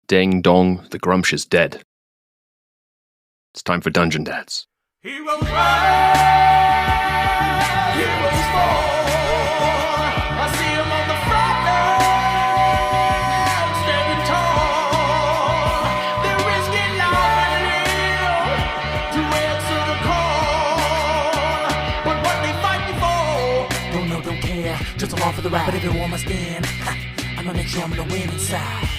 Ding dong, the Grumsh is dead. It's time for Dungeon Dads. Heroes rise, heroes fall. I see 'em on the front line, standing tall. They're risking life and limb to answer the call. But what they fighting for? Don't know, don't care. Just along for the ride, but everyone must end. I'ma make sure I'm on the winning side.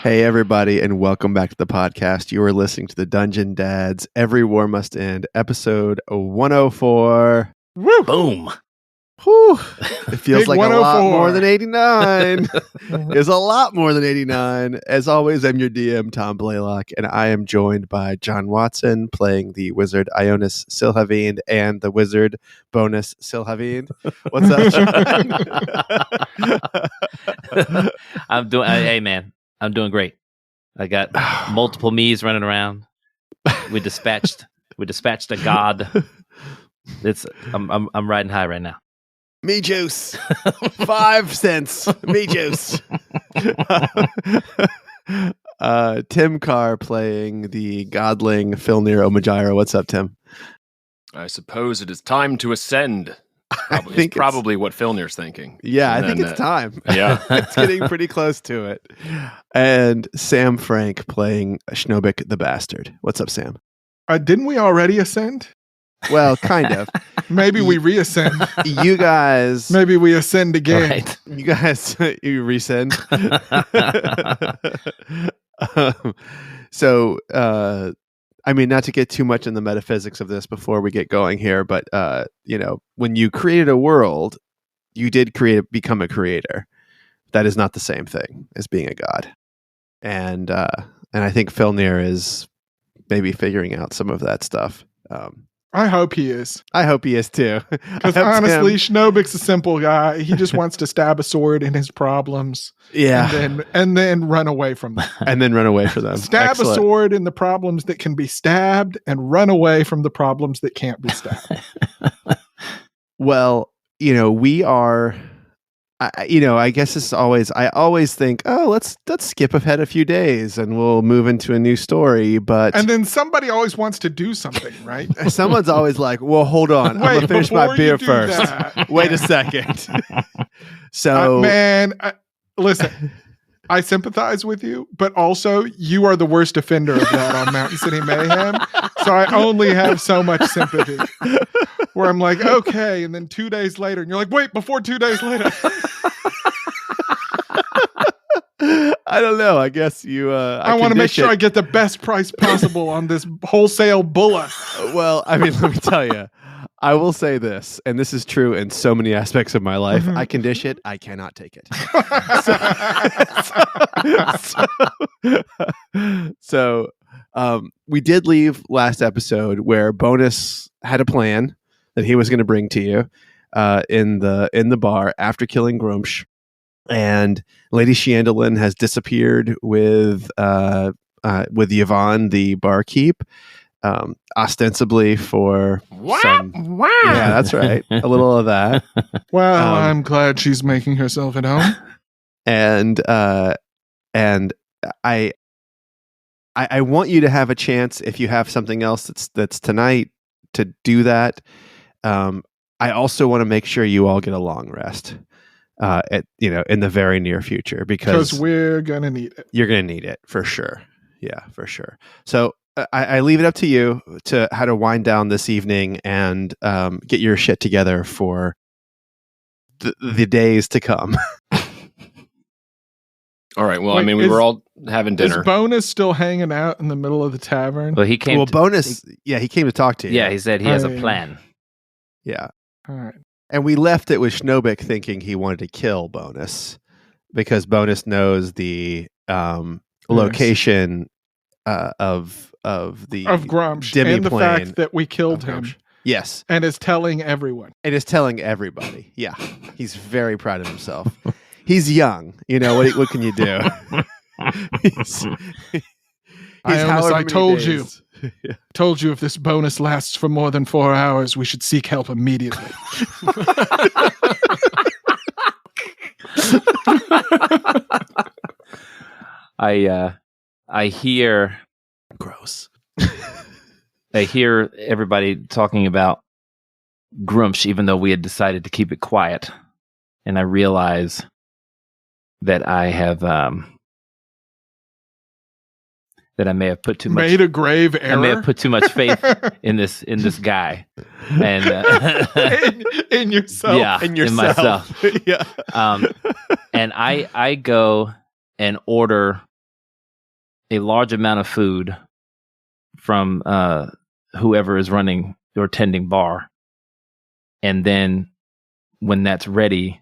Hey, everybody, and welcome back to the podcast. You are listening to the Dungeon Dads Every War Must End, episode 104. Woo! Boom. Whew. It feels Big like 104. a lot more than 89. It's a lot more than 89. As always, I'm your DM, Tom Blaylock, and I am joined by John Watson, playing the wizard Ionus Schnobik and the wizard bonus Schnobik. What's up? I'm doing. Hey, man. I'm doing great. I got multiple me's running around. We dispatched a god. I'm riding high right now. Me juice. 5 cents. Me juice. Tim Carr playing the godling Filnyr Omajiro. What's up, Tim? I suppose it is time to ascend. Probably, it's probably what Filnyr's thinking. Yeah, I think it's time. Yeah. It's getting pretty close to it. And Sam Frank playing Schnobik the Bastard. What's up, Sam? Didn't we already ascend? Well, kind of. Maybe we reascend. You guys... Maybe we ascend again. Right. You guys... You resend. I mean, not to get too much in the metaphysics of this before we get going here, but when you created a world, you did become a creator. That is not the same thing as being a god, and I think Filnyr is maybe figuring out some of that stuff. I hope he is. I hope he is too. Because honestly, Schnobik's a simple guy. He just wants to stab a sword in his problems. Yeah, and then run away from them. And then run away from them. Stab Excellent. a sword in the problems that can be stabbed, and run away from the problems that can't be stabbed. Well, we are. I guess it's always. I always think, let's skip ahead a few days and we'll move into a new story. But and then somebody always wants to do something, right? Someone's always like, "Well, hold on, I'm gonna finish my beer first. Wait a second." So, listen. I sympathize with you, but also you are the worst offender of that on Mountain City Mayhem. So I only have so much sympathy. Where I'm like, okay, and then 2 days later, and you're like, wait, before 2 days later. I don't know. I guess you. I want to make sure I get the best price possible on this wholesale bulla. Well, I mean, let me tell you. I will say this, and this is true in so many aspects of my life. I can dish it. I cannot take it. So we did leave last episode where Bonus had a plan that he was going to bring to you in the bar after killing Grumsh, and Lady Shiandolin has disappeared with Yvonne, the barkeep. Ostensibly for some... Yeah, that's right. A little of that. Well, I'm glad she's making herself at home. And I want you to have a chance, if you have something else that's tonight, to do that. I also want to make sure you all get a long rest in the very near future, because we're gonna need it. You're gonna need it for sure. Yeah, for sure. So I leave it up to you to how to wind down this evening and get your shit together for the days to come. All right. Well, Wait, we were all having dinner. Is Bonus still hanging out in the middle of the tavern? Well, he came. He came to talk to you. Yeah, he said he has a plan. Yeah. All right. And we left it with Schnobik thinking he wanted to kill Bonus because Bonus knows the location of Grumsh demi-plane and the fact that we killed him. Grumsh. Yes. And is telling everyone. It is telling everybody. Yeah. He's very proud of himself. He's young. What can you do? I told you. Yeah. Told you if this bonus lasts for more than 4 hours, we should seek help immediately. I hear Gross. I hear everybody talking about Grumsh, even though we had decided to keep it quiet, and I realize that I have that I may have put too much. Made a grave error. I may have put too much faith in this guy, and in yourself. yeah, In myself. yeah. And I go and order a large amount of food from whoever is running or tending bar, and then when that's ready,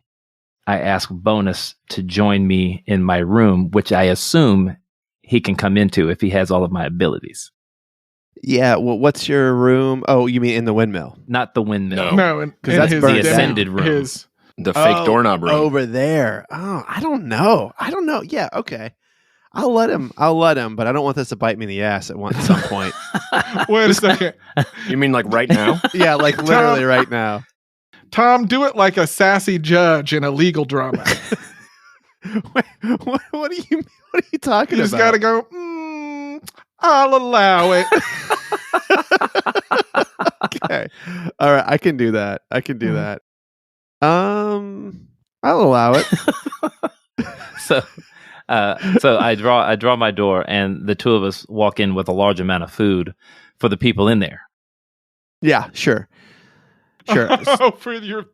I ask Bonus to join me in my room, which I assume he can come into if he has all of my abilities. Yeah. Well, what's your room? Oh, you mean in the windmill? Not the windmill. No, in that's his burned the down. ascended room. His, The fake doorknob room. over there. Oh, I don't know. Yeah. Okay. I'll let him, but I don't want this to bite me in the ass at some point. wait a second. You mean like right now? Yeah, like literally right now. Tom, do it like a sassy judge in a legal drama. Wait, what are you talking You about? just got to go, I'll allow it. Okay. All right, I can do that. I'll allow it. So I draw my door, and the two of us walk in with a large amount of food for the people in there. Yeah, sure. Oh, for your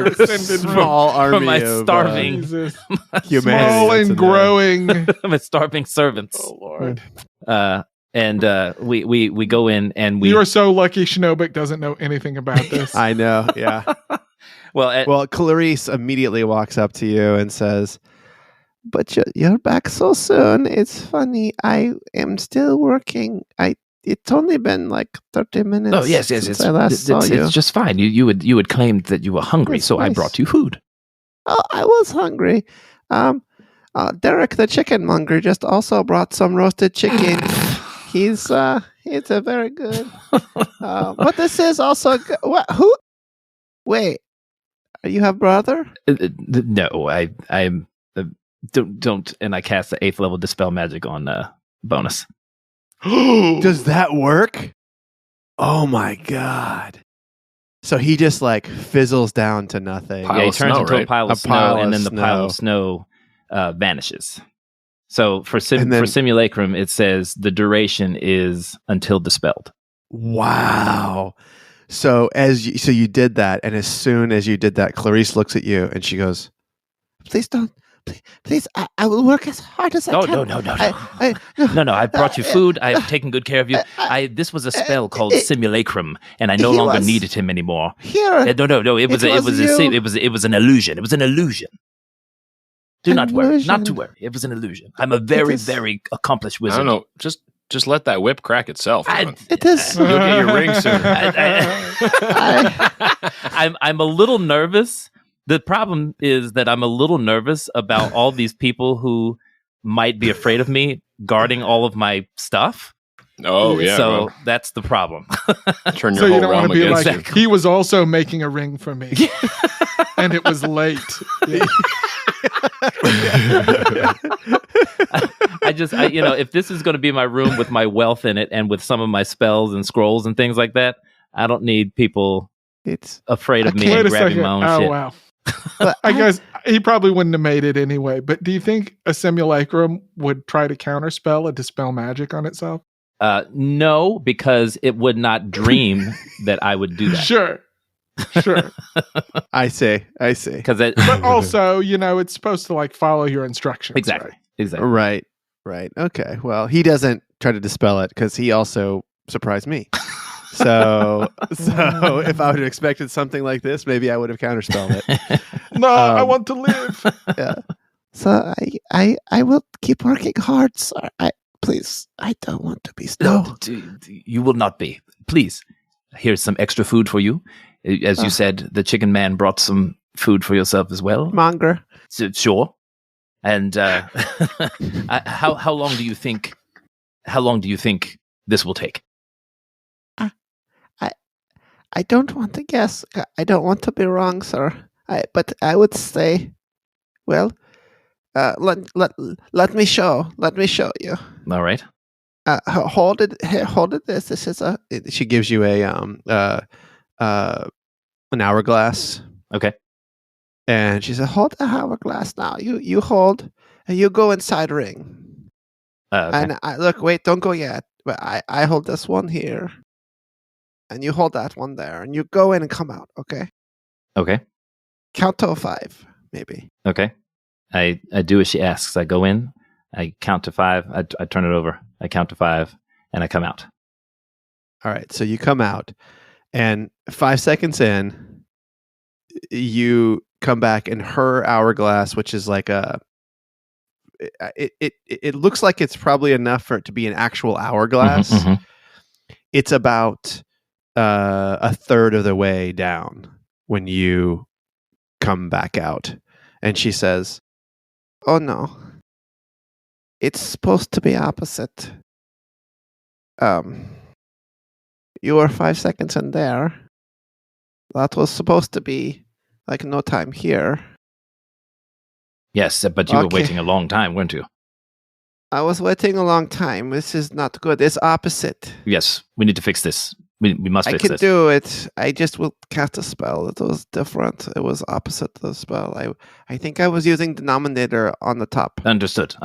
ascended room. small army For my of starving Jesus. humanity Small that's and in there. growing. My starving servants. Oh, Lord. And we go in, and we You are so lucky Schnobik doesn't know anything about this. I know. Yeah. Well, Clarice immediately walks up to you and says, "But you're back so soon. It's funny. I am still working. It's only been like 30 minutes. Oh yes, since I last saw you. it's just fine. You had claimed that you were hungry, That's so I nice. brought you food. Oh, I was hungry. Derek, the chicken monger, just also brought some roasted chicken. He's a very good. But this is also good. What? Who? Wait, you have brother? No, I'm don't, and I cast the 8th level dispel magic on Bonus. Does that work? Oh my god! So he just like fizzles down to nothing. Pile Yeah, he of turns snow, into a right? pile of A snow, pile and of then the pile of snow vanishes. So for simulacrum, it says the duration is until dispelled. Wow. So you did that, and as soon as you did that, Clarice looks at you and she goes, "Please don't. Please, I will work as hard as I Oh can." no! I brought you food. I've taken good care of you. This was a spell called simulacrum, and I no he longer was- needed him anymore. Here. No! It was an illusion. It was an illusion. Do not worry. Not to Illusion. worry. It was an illusion. I'm a very, is- very accomplished I wizard. don't know. Just let that whip crack itself. John. It is. You'll get your ring soon. I'm a little nervous. The problem is that I'm a little nervous about all these people who might be afraid of me guarding all of my stuff. Oh yeah. So well, that's the problem. turn your So you whole don't want realm to be against like, you. he was also making a ring for me. And it was late. Yeah. If this is going to be my room with my wealth in it and with some of my spells and scrolls and things like that, I don't need people It's afraid of me Wait and a grabbing second. my own Oh, shit. wow. I guess he probably wouldn't have made it anyway. But do you think a simulacrum would try to counterspell a dispel magic on itself? No, because it would not dream that I would do that. Sure. I see. Because But also, it's supposed to like follow your instructions. exactly. Right. Okay. Well, he doesn't try to dispel it because he also surprised me. So if I would have expected something like this, maybe I would have counterspelled it. No, I want to live. Yeah. So I will keep working hard, sir. Please, I don't want to be stopped. You will not be. Please, here's some extra food for you. As you said, the chicken man brought some food for yourself as well. Monger. So, sure. And how long do you think? How long do you think this will take? I don't want to guess. I don't want to be wrong, sir. But I would say, well, Let me show you. All right. Hold it here. Hold it. This is a. She gives you a an hourglass, Okay. and she said, "Hold the hourglass now. You hold, and you go inside ring. Okay. And look, wait, don't go yet. But I hold this one here, and you hold that one there, and you go in and come out. Okay? Okay. Count to 5, maybe. Okay. I do as she asks. I go in. I count to 5. I turn it over. I count to 5, and I come out. All right. So you come out, and 5 seconds in, you come back, and her hourglass, which is like it looks like it's probably enough for it to be an actual hourglass. Mm-hmm. It's about a third of the way down when you come back out, and she says, "Oh no, it's supposed to be opposite. You were 5 seconds in there. That was supposed to be like no time here. Yes, but you were Okay. waiting a long time, weren't you? I was waiting a long time. This is not good. It's opposite. Yes, we need to fix this. We must I fix can this. do it. I just will cast a spell. It was different. It was opposite the spell. I think I was using denominator on the top. Understood.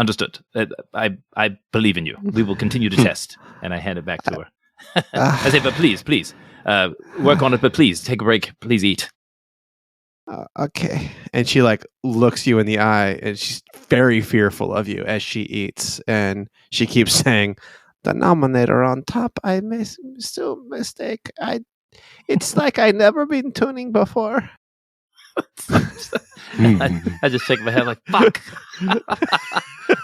I believe in you. We will continue to test. And I hand it back to her. I say, but please, work on it. But please, take a break. Please eat. Okay. And she like looks you in the eye, and she's very fearful of you as she eats, and she keeps saying, "Denominator on top. I still mistake. It's like I never been tuning before." I just shake my head like, fuck.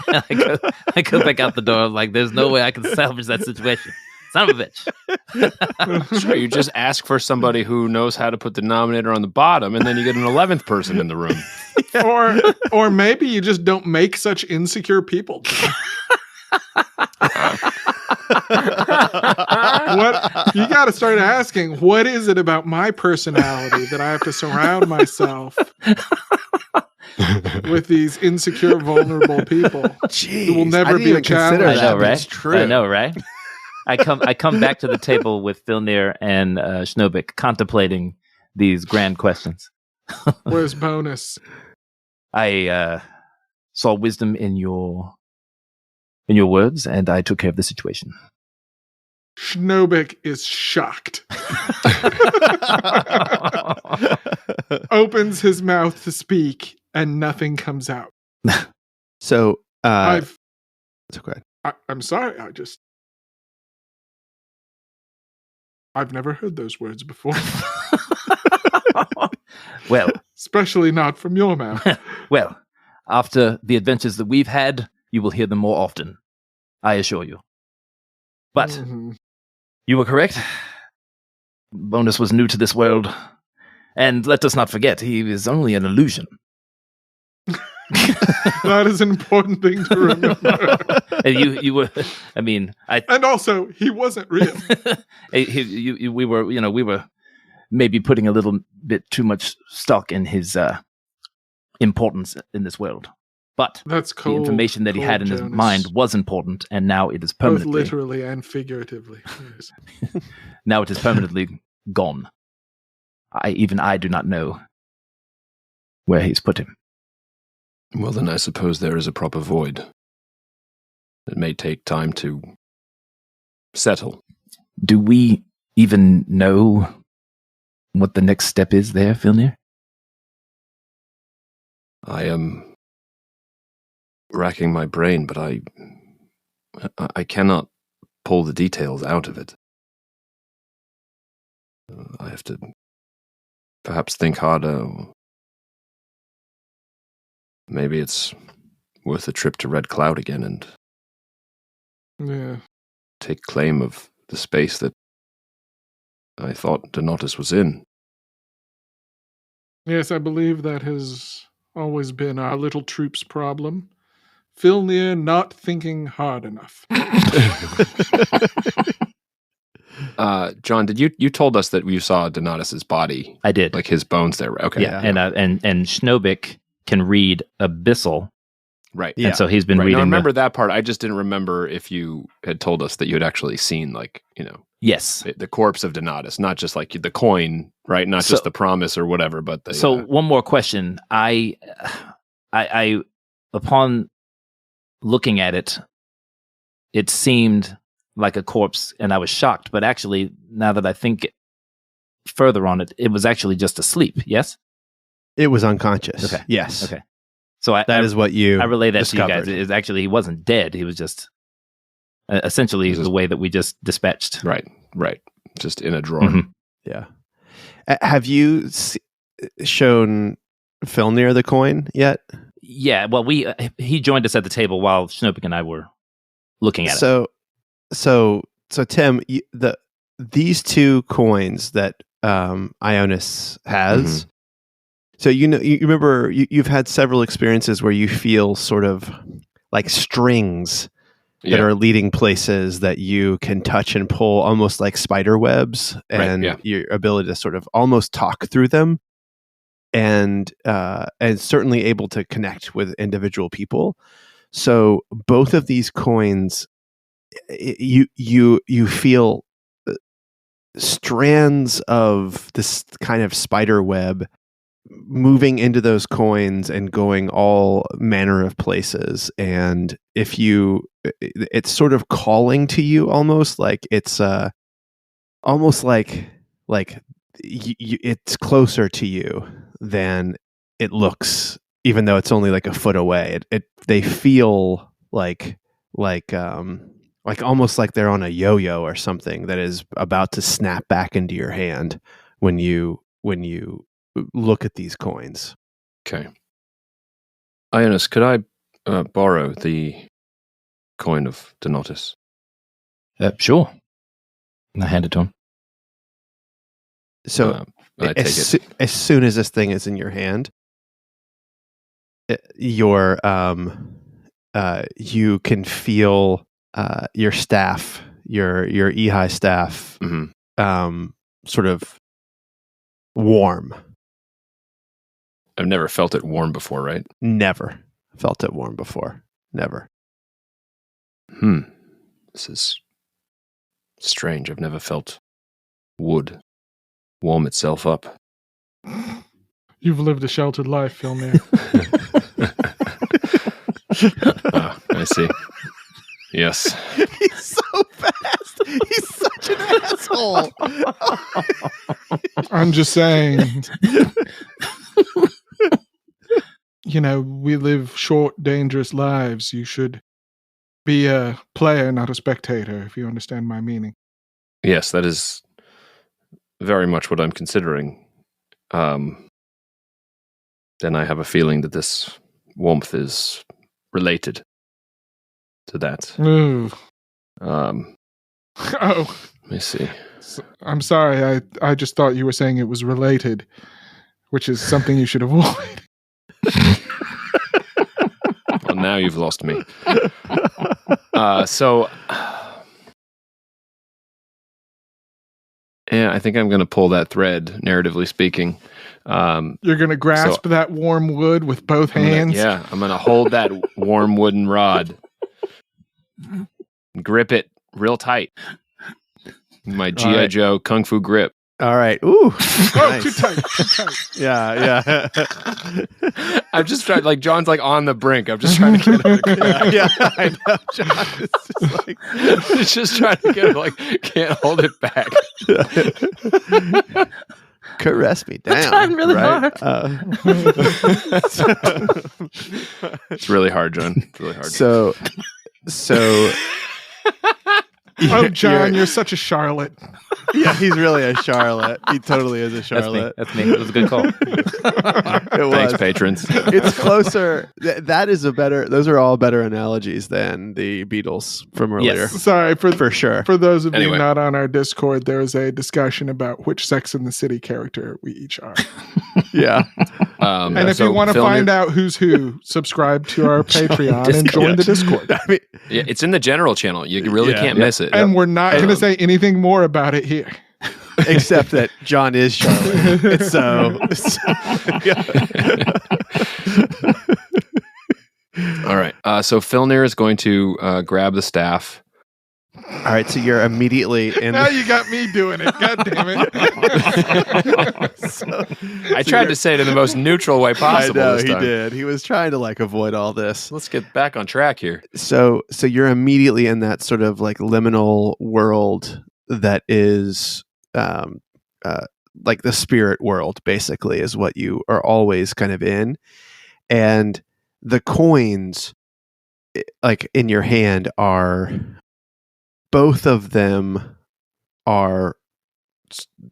I go back out the door like, there's no way I can salvage that situation. Son of a bitch. Sure, you just ask for somebody who knows how to put the denominator on the bottom, and then you get an 11th person in the room. Or maybe you just don't make such insecure people. What you got to start asking, what is it about my personality that I have to surround myself with these insecure, vulnerable people Jeez, who will never I didn't be a even consider challenge? I know, that, but right? it's true. I know, right? I come back to the table with Filnyr and Schnobik, contemplating these grand questions. Where's bonus? I saw wisdom in your words, and I took care of the situation. Schnobik is shocked. Opens his mouth to speak, and nothing comes out. So I've it's okay. I'm sorry. I've never heard those words before, Well, especially not from your mouth. well, after the adventures that we've had, you will hear them more often. I assure you. But Mhm. you were correct. Bonus was new to this world. And let us not forget, he is only an illusion. That is an important thing to remember. And you were, I mean, And also, he wasn't real. we were maybe putting a little bit too much stock in his importance in this world. But That's the cold. information that he had in his Jonas. mind was important, and now it is Both permanently. literally and figuratively. Yes. Now it is permanently gone. I do not know where he's put him. Well, then I suppose there is a proper void. It may take time to settle. Do we even know what the next step is there, Filnyr? I am racking my brain, but I cannot pull the details out of it. I have to perhaps think harder. Maybe it's worth a trip to Red Cloud again and Yeah. take claim of the space that I thought Donatus was in. Yes, I believe that has always been our little troop's problem. Filnyr not thinking hard enough. John, did you told us that you saw Donatus's body, I did. like his bones there? Okay, yeah, and Schnobik can read abyssal Right. Yeah. And so he's been Right. reading. No, I remember that part. I just didn't remember if you had told us that you had actually seen, like, Yes. the corpse of Donatus, not just like the coin, right? Not just the promise or whatever, but the. So one more question. I upon looking at it, it seemed like a corpse, and I was shocked. But actually, now that I think further on it, it was actually just asleep. Yes. It was unconscious. Okay. Yes. Okay. So That is what you I relay that discovered. to you guys. It is actually he wasn't dead. He was just essentially the way that we just dispatched. Right. Just in a drawer. Mhm. Yeah. Have you shown Filnyr the coin yet? Yeah. Well, he joined us at the table while Schnobik and I were looking at it. So Tim, these two coins that Ionus has. Mhm. So you remember you've had several experiences where you feel sort of like strings that are leading places that you can touch and pull, almost like spider webs, and your ability to sort of almost talk through them, and certainly able to connect with individual people. So both of these coins, you feel strands of this kind of spider web moving into those coins and going all manner of places. And it's sort of calling to you, almost like it's almost like it's closer to you than it looks, even though it's only like a foot away. They feel like almost like they're on a yo-yo or something that is about to snap back into your hand when you look at these coins. Okay. Ionus, could I borrow the coin of Donatus? Sure. And I hand it to him. So I take it. as soon as this thing is in your hand, you can feel your staff, your Ehi staff, sort of warm. I've never felt it warm before, right? Never felt it warm before. Never. This is strange. I've never felt wood warm itself up. You've lived a sheltered life, Filnyr. I see. Yes. He's so fast. He's such an asshole. I'm just saying. We live short, dangerous lives. You should be a player, not a spectator, if you understand my meaning. Yes, that is very much what I'm considering. Then I have a feeling that this warmth is related to that. Ooh. Oh, let me see. I'm sorry. I just thought you were saying it was related, which is something you should avoid. Well, now you've lost me. So, yeah, I think I'm going to pull that thread, narratively speaking. You're going to grasp that warm wood with both hands? I'm going to hold that warm wooden rod. Grip it real tight. My G.I. Joe Kung Fu grip. All right. Ooh. Oh, Nice. too tight. Yeah. I'm just trying, like, John's like on the brink. I'm just trying to get him. Yeah, I know. John is just like, It's just trying to get him, like, can't hold it back. caress me down. trying really hard. It's really hard, John. It's really hard. So Oh, John, you're such a Charlotte. yeah, he's really a Charlotte. He totally is a Charlotte. That's me. It was a good call. Thanks, patrons. It's closer. That is a better. Those are all better analogies than the Beatles from earlier. Yes. Sorry, For sure. For those of Anyway. you not on our Discord, there is a discussion about which Sex and the City character we each are. Yeah. And if you want to find out who's who, subscribe to our Patreon and join the Discord. I mean, Yeah, it's in the general channel. You really can't miss it. And we're not going to say anything more about it here. except that John is Charlotte. So All right. So Filnyr is going to grab the staff. All right, so you're immediately in. Now you got me doing it. God damn it. I tried to say it in the most neutral way possible. I know this he time. did. He was trying to like avoid all this. Let's get back on track here. So you're immediately in that sort of like liminal world that is like the spirit world, basically, is what you are always kind of in. And the coins, like in your hand, are both of them are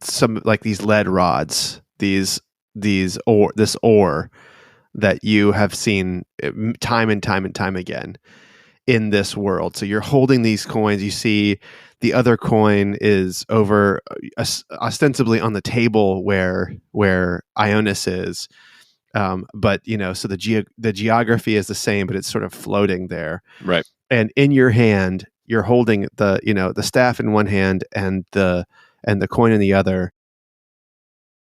some like these lead rods, this ore that you have seen time and time and time again in this world. So you're holding these coins. You see the other coin is over ostensibly on the table where Ionus is. But so the geography is the same, but it's sort of floating there. Right. And in your hand, you're holding the staff in one hand and the coin in the other,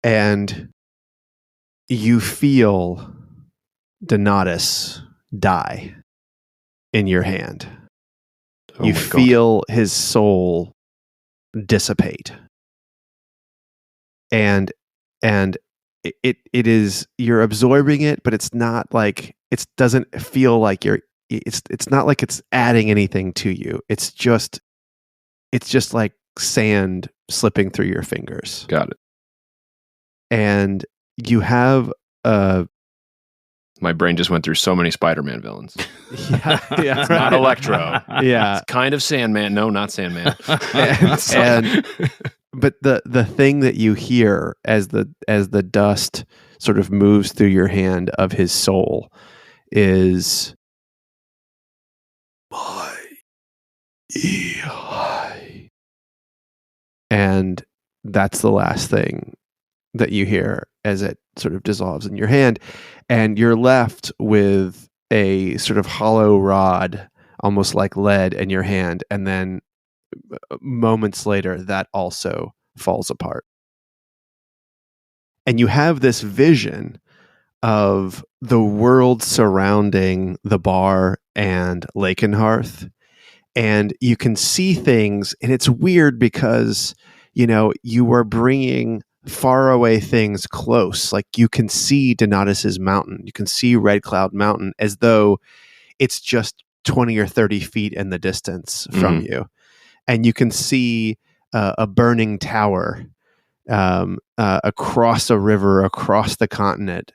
and you feel Donatus die in your hand. Oh You my God. feel his soul dissipate, and it is, you're absorbing it, but it's not like, it doesn't feel like it's not like it's adding anything to you. It's just like sand slipping through your fingers. Got it. And you have My brain just went through so many Spider-Man villains. yeah, It's not Electro. yeah. It's kind of Sandman. No, not Sandman. and but the thing that you hear as the dust sort of moves through your hand of his soul is my Ehai. And that's the last thing that you hear as it sort of dissolves in your hand, and you're left with a sort of hollow rod, almost like lead, in your hand, and then moments later that also falls apart. And you have this vision of the world surrounding the bar and Lakenhearth, and you can see things, and it's weird because you are bringing faraway things close. Like you can see Donatus's mountain, you can see Red Cloud Mountain as though it's just 20 or 30 feet in the distance from you, and you can see a burning tower across a river, across the continent,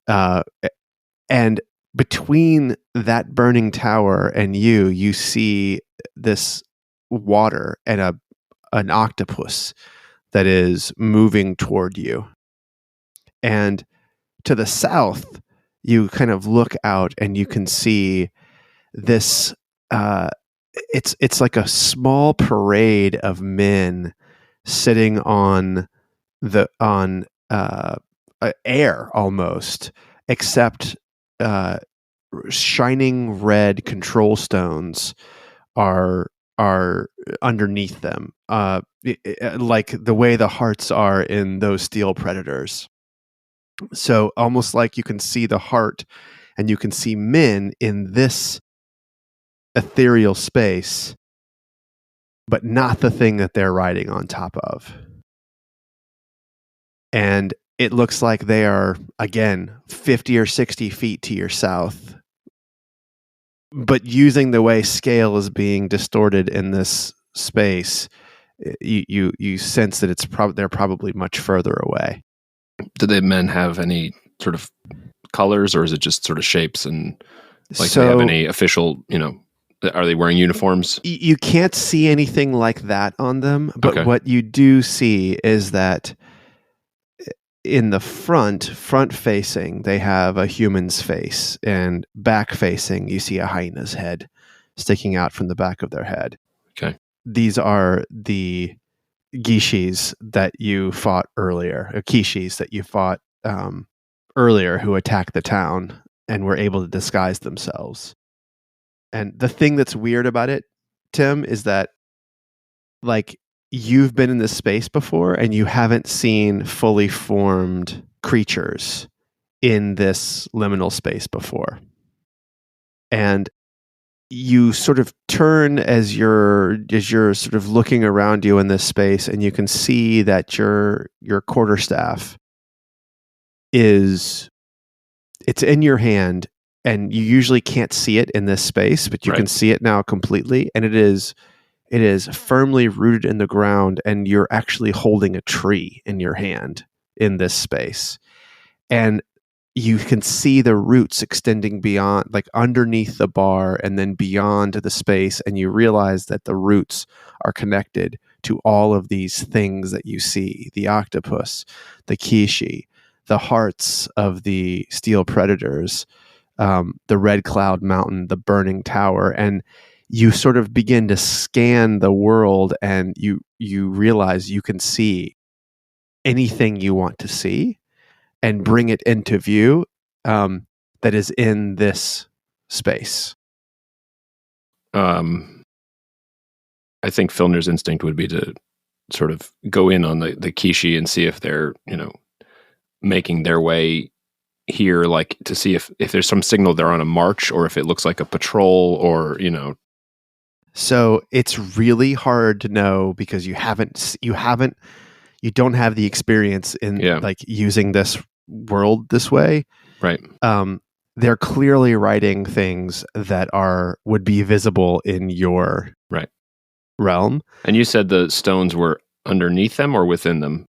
and between that burning tower and you see this water and an octopus that is moving toward you. And to the south, you kind of look out and you can see this. It's like a small parade of men sitting on air almost, except shining red control stones are underneath them, like the way the hearts are in those steel predators. So almost like you can see the heart and you can see men in this ethereal space, but not the thing that they're riding on top of. And it looks like they are, again, 50 or 60 feet to your south. But using the way scale is being distorted in this space, you sense that they're probably much further away. Do the men have any sort of colors, or is it just sort of shapes? And like, do So they have any official, are they wearing uniforms? You can't see anything like that on them, but Okay. what you do see is that in the front facing, they have a human's face, and back facing, you see a hyena's head sticking out from the back of their head. Okay. These are the Gishis that you fought earlier, or Kishis that you fought earlier, who attacked the town and were able to disguise themselves. And the thing that's weird about it, Tim, is that like you've been in this space before and you haven't seen fully formed creatures in this liminal space before. and you sort of turn as you're sort of looking around you in this space, and you can see that your quarterstaff it's in your hand, and you usually can't see it in this space, but you can see it now completely, and it is firmly rooted in the ground, and you're actually holding a tree in your hand in this space. And you can see the roots extending beyond, like underneath the bar and then beyond the space, and you realize that the roots are connected to all of these things that you see: the octopus, the quiche, the hearts of the steel predators, the Red Cloud Mountain, the burning tower. And you sort of begin to scan the world, and you realize you can see anything you want to see and bring it into view, that is in this space. I think Filnyr's instinct would be to sort of go in on the quiche and see if they're, making their way here, like to see if there's some signal they're on a march, or if it looks like a patrol, or So it's really hard to know because you don't have the experience in like using this world this way. Right. They're clearly writing things that would be visible in your realm. And you said the stones were underneath them or within them?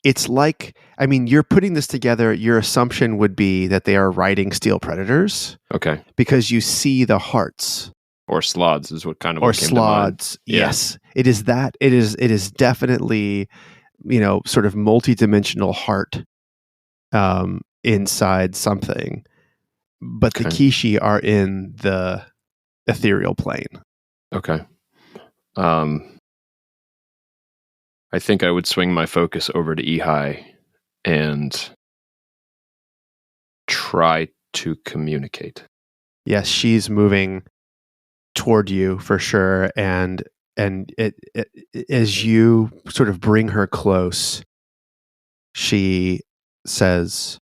It's like, I mean, you're putting this together. Your assumption would be that they are riding steel predators. Okay. Because you see the hearts. Or slods is what kind of or what came slods. To mind. Yes. It is that. It is definitely, sort of multi-dimensional heart inside something. But the quiche are in the ethereal plane. Okay. I think I would swing my focus over to Ehi and try to communicate. Yes, she's moving toward you for sure, and as you sort of bring her close, she says,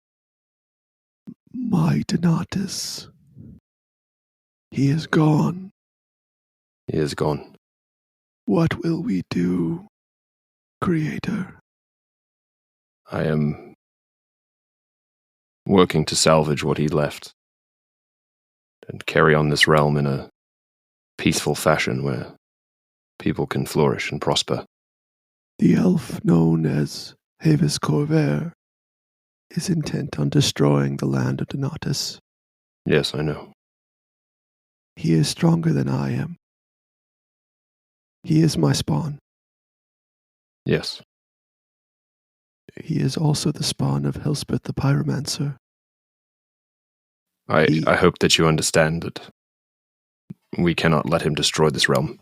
"My Donatus, he is gone. He is gone. What will we do, Creator?" I am working to salvage what he left and carry on this realm in a peaceful fashion where people can flourish and prosper. The elf known as Havis Corvair is intent on destroying the land of Donatus. Yes, I know. He is stronger than I am. He is my spawn. Yes. He is also the spawn of Helspeth the Pyromancer. I hope that you understand that we cannot let him destroy this realm.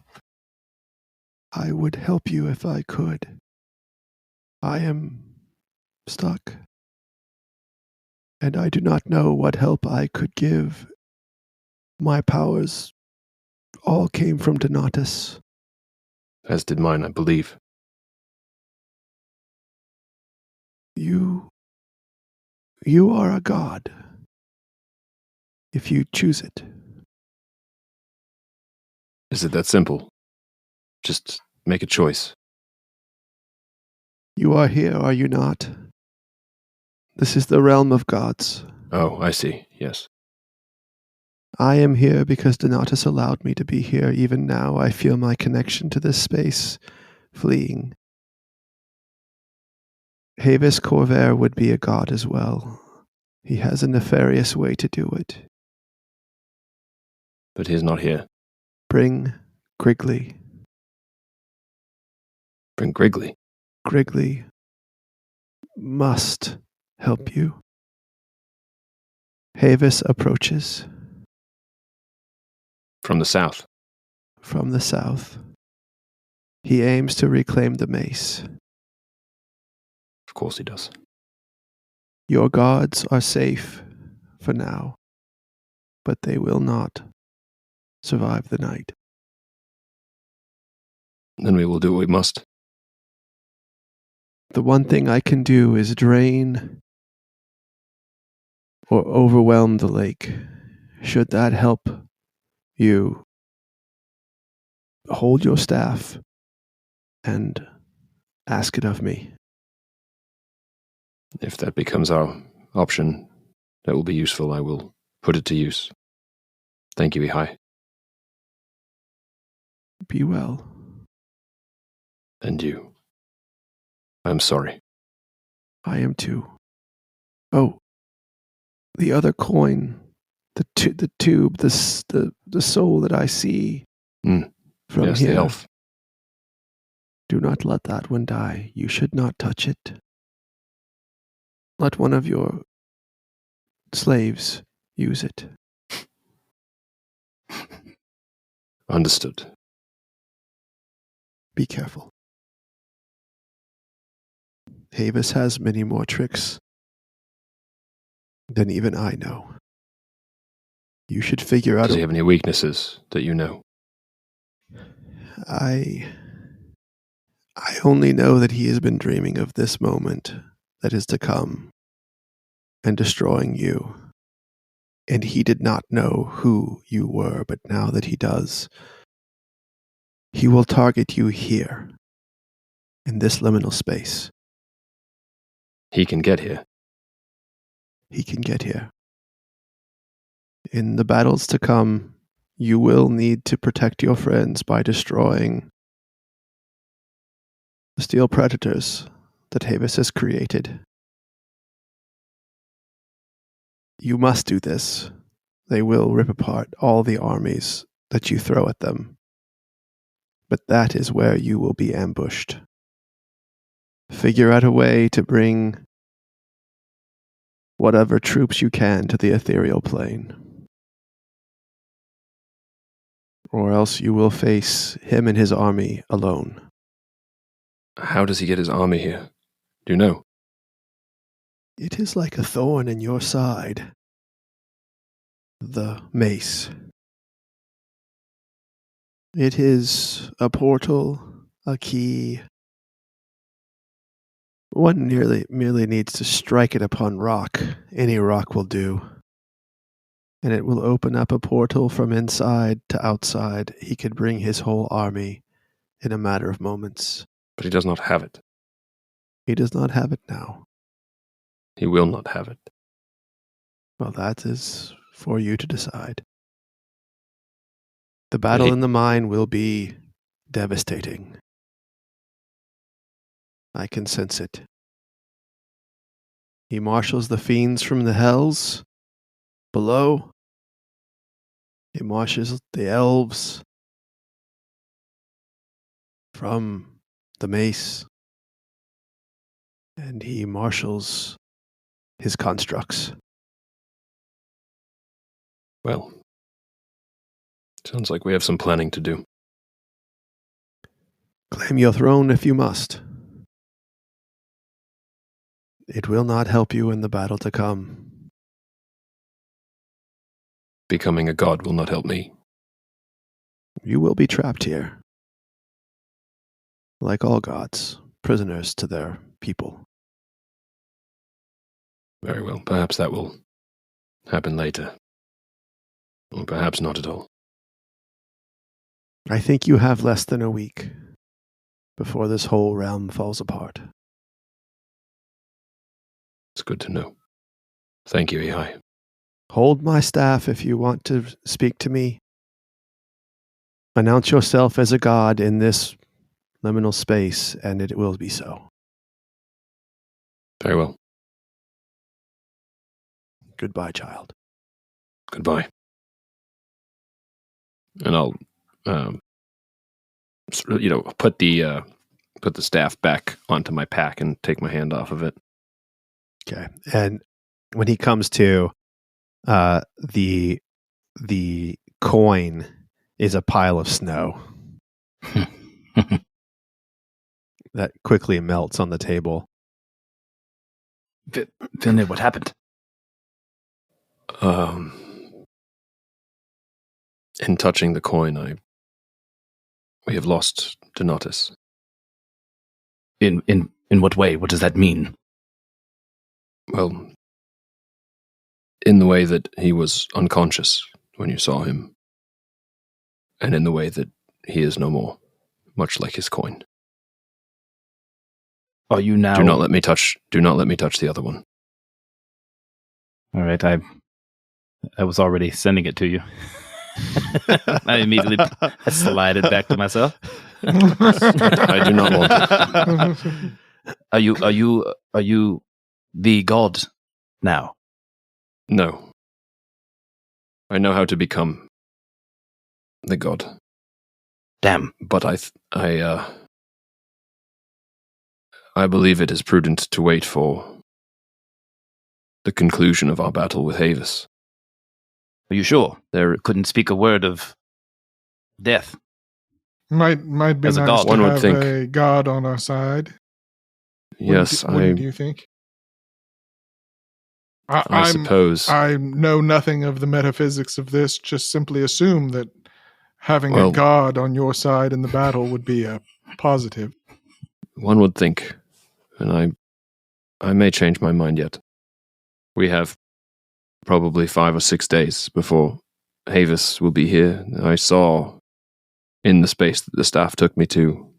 I would help you if I could. I am stuck, and I do not know what help I could give. My powers all came from Donatus. As did mine, I believe. You are a god, if you choose it. Is it that simple? Just make a choice. You are here, are you not? This is the realm of gods. Oh, I see, yes. I am here because Donatus allowed me to be here. Even now, I feel my connection to this space fleeing. Havis Corvair would be a god as well. He has a nefarious way to do it. But he is not here. Bring Griggly. Bring Griggly. Griggly must help you. Havis approaches. From the south. From the south. He aims to reclaim the mace. Of course he does. Your gods are safe for now, but they will not survive the night. Then we will do what we must. The one thing I can do is drain or overwhelm the lake, Should that help you, hold your staff and ask it of me. If that becomes our option, that will be useful. I will put it to use. Thank you, Ihai. Be well. And you. I'm sorry. I am too. Oh, the other coin, the tube, the soul that I see from Yes, here. the elf. Do not let that one die. You should not touch it. Let one of your slaves use it. Understood. Be careful. Havis has many more tricks than even I know. You should figure out. Does he have any weaknesses that you know? I only know that he has been dreaming of this moment that is to come and destroying you. And he did not know who you were, but now that he does, he will target you here, in this liminal space. He can get here. He can get here. In the battles to come, you will need to protect your friends by destroying the steel predators that Havis has created. You must do this. They will rip apart all the armies that you throw at them. But that is where you will be ambushed. Figure out a way to bring whatever troops you can to the ethereal plane. Or else you will face him and his army alone. How does he get his army here? Do you know? It is like a thorn in your side. The mace. It is a portal, a key. One merely needs to strike it upon rock. Any rock will do. And it will open up a portal from inside to outside. He could bring his whole army in a matter of moments. But he does not have it. He does not have it now. He will not have it. Well, that is for you to decide. The battle in the mine will be devastating. I can sense it. He marshals the fiends from the hells below. He marshals the elves from the mace. And he marshals his constructs. Well, sounds like we have some planning to do. Claim your throne if you must. It will not help you in the battle to come. Becoming a god will not help me. You will be trapped here. Like all gods, prisoners to their people. Very well. Perhaps that will happen later. Or perhaps not at all. I think you have less than a week before this whole realm falls apart. It's good to know. Thank you, Ihai. Hold my staff if you want to speak to me. Announce yourself as a god in this liminal space, and it will be so. Very well. Goodbye, child. Goodbye. And I'll, put the staff back onto my pack and take my hand off of it. Okay. And when he comes to, the coin is a pile of snow that quickly melts on the table. Filnyr, what happened? In touching the coin, we have lost Donatus. In what way? What does that mean? Well, In the way that he was unconscious when you saw him, and in the way that he is no more, much like his coin. Are you now? Do not let me touch the other one. All right, I was already sending it to you. I immediately slide it back to myself. I do not want it. Are you the god now? No. I know how to become the god. Damn. But I believe it is prudent to wait for the conclusion of our battle with Havis. Are you sure? There Couldn't speak a word of death. Might be As a nice god. to One would have think. a god on our side. Yes, Wouldn't you think? I suppose. I know nothing of the metaphysics of this. Just simply assume that having a Well- god on your side in the battle would be a positive. One would think, and I may change my mind yet. We have probably 5 or 6 days before Havis will be here. I saw in the space that the staff took me to,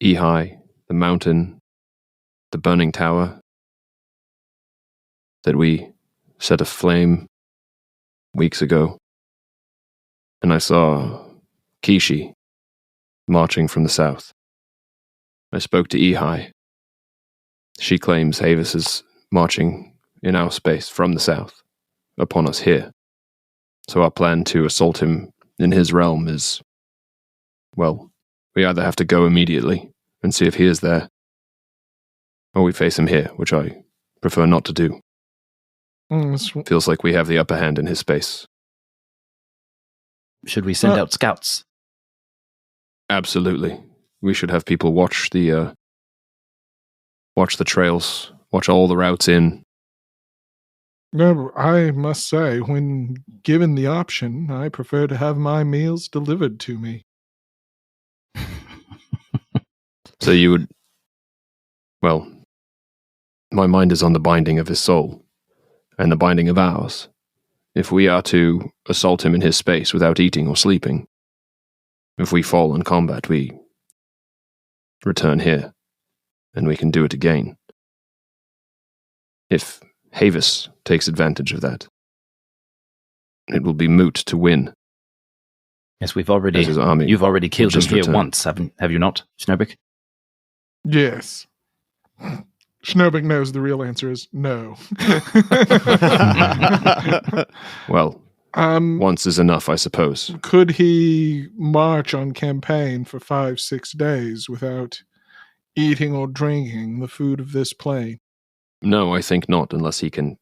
Ehi, the mountain, the burning tower, that we set aflame weeks ago. And I saw Kishi marching from the south. I spoke to Ehi. She claims Havis is marching in our space from the south, upon us here. So our plan to assault him in his realm is, well, we either have to go immediately and see if he is there, or we face him here, which I prefer not to do. Feels like we have the upper hand in his space. Should we send out scouts? Absolutely. We should have people watch the trails, watch all the routes in. No, I must say, when given the option, I prefer to have my meals delivered to me. So you would... Well, my mind is on the binding of his soul, and the binding of ours. If we are to assault him in his space without eating or sleeping, if we fall in combat, we return here, and we can do it again. If Havis takes advantage of that, it will be moot to win. Yes, we've already. As his army You've already killed him just here returned. once, have you not, Schnobik? Yes. Schnobik knows the real answer is no. Well, once is enough, I suppose. Could he march on campaign for 5-6 days without eating or drinking the food of this plane? No, I think not, unless he can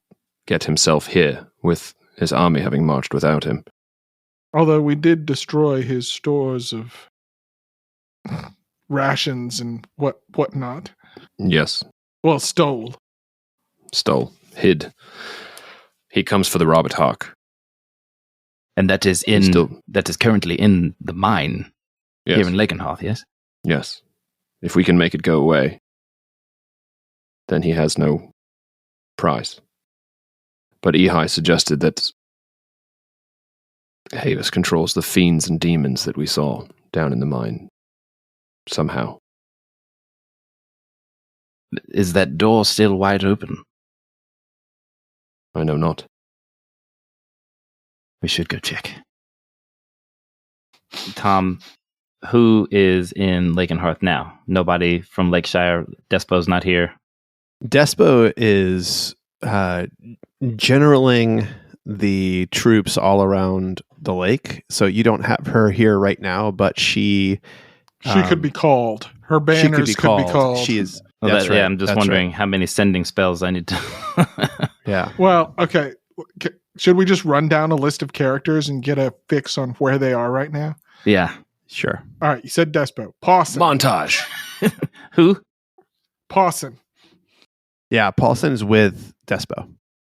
get himself here, with his army having marched without him. Although we did destroy his stores of rations and whatnot. Yes, Well, stole. hid. He comes for the Robert Hawk. And that is that is currently in the mine Yes. here in Lakenhearth, yes? Yes. If we can make it go away, then he has no prize. But Ehi suggested that Havis controls the fiends and demons that we saw down in the mine. Somehow. Is that door still wide open? I know not. We should go check. Tom, who is in Lakenhearth now? Nobody from Lakeshire. Despo's not here. Despo is generaling the troops all around the lake. So you don't have her here right now, but she Could be called. Her banners she could be called. She is. Well, that's right. Yeah, I'm just That's wondering right. how many sending spells I need to. Yeah. Well, okay. Should we just run down a list of characters and get a fix on where they are right now? Yeah. Sure. All right, you said Despo. Pawson. Montage! Who? Pawson. Yeah. Paulson's with Despo.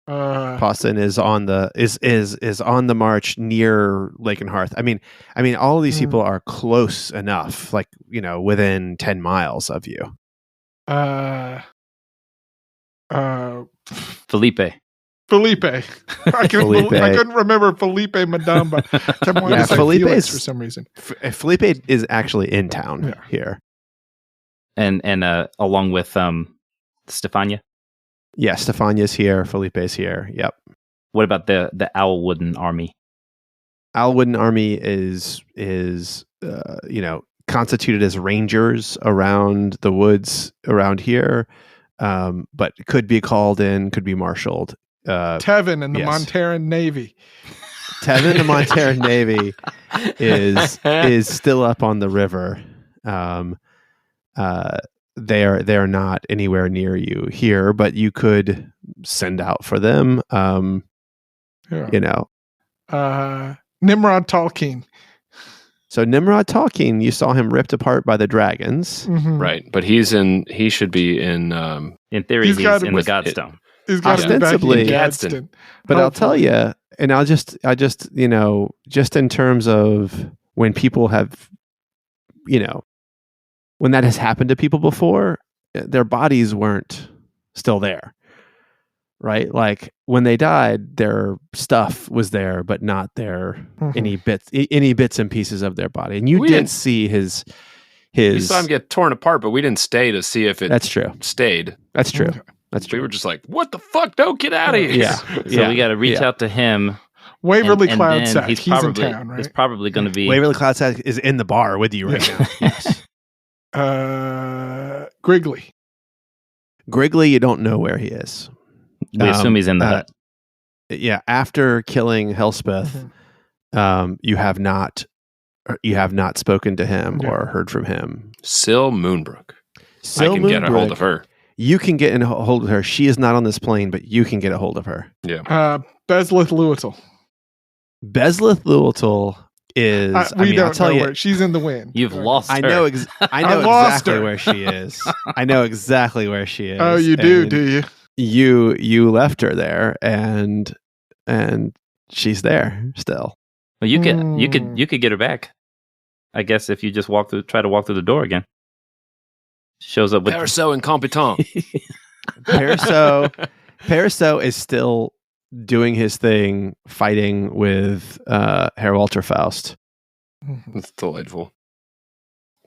Paulson is on the is on the march near Lakenhearth. I mean, all of these people are close enough, like, within 10 miles of you. Felipe. Felipe. I couldn't remember Felipe Madamba. Kept wanting to say Felix for some reason. Felipe is actually in town here. And along with Stefania. Yeah, Stefania's here. Felipe's here. Yep. What about the Owlwooden army? Owlwooden army is constituted as rangers around the woods around here, but could be called in, could be marshaled. Tevin and the Monteran Navy. Tevin, the Monteran Navy, is still up on the river. They're not anywhere near you here, but you could send out for them. Nimrod Tolkien. So Nimrod Tolkien, you saw him ripped apart by the dragons, right? But he should be in. In theory, he's in the Godstone. He's got ostensibly to be back in Gadsden. But I'll tell you, and I'll just just in terms of when people have, when that has happened to people before, their bodies weren't still there, right? Like when they died, their stuff was there, but not their any bits and pieces of their body. And you did see his. We saw him get torn apart, but we didn't stay to see if it. That's true. Stayed. That's true. Okay. That's true. We were just like, "What the fuck? Don't get out of here!" Yeah. So we got to reach out to him. Waverly and Cloud Sack. He's in town, right? It's probably going to be Waverly Cloud Sack is in the bar with you right now. Yes. Griggly. Griggly, you don't know where he is. We assume he's in the hut. Yeah, after killing Hellspeth, you have not spoken to him or heard from him. Syl Moonbrook. I can get a hold of her. You can get a hold of her. She is not on this plane, but you can get a hold of her. Yeah. Bezlith Lewittle. Bezlith Lewittle is. I'll tell you, she's in the wind. You've lost her. I know exactly where she is. I know exactly where she is. Oh, you do you? You left her there, and she's there still. Well, you could get her back. I guess if you just try to walk through the door again. Shows up with Perso incompetent. Perso is still doing his thing, fighting with Herr Walter Faust. It's delightful.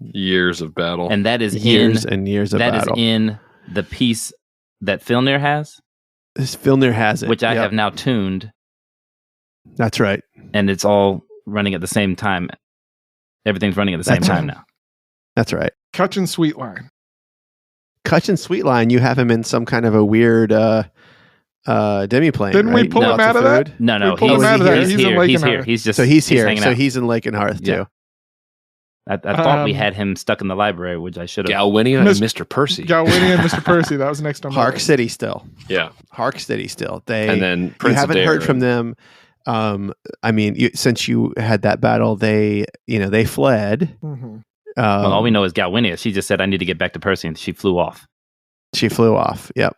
Years of battle, and that is years and years of battle. That is in the piece that Filnyr has. Filnyr has it, which I have now tuned. That's right, and it's all running at the same time. Everything's running at the same time now. That's right. Cutchin Sweetline. Cutchin Sweetline, you have him in some kind of a weird demi-plane. Didn't we pull him out of that? No. He's here. He's here. He's just he's here. So out. He's in Lake and Hearth too. I thought we had him stuck in the library, which I should have. Galwinia and Mr. Percy. Galwinia and Mr. Percy. That was next on Hark City still. Yeah. Hark City still. And then Prince you haven't heard from them. Since you had that battle, they fled. Well, all we know is Galwinia. She just said, "I need to get back to Percy," and she flew off. Yep.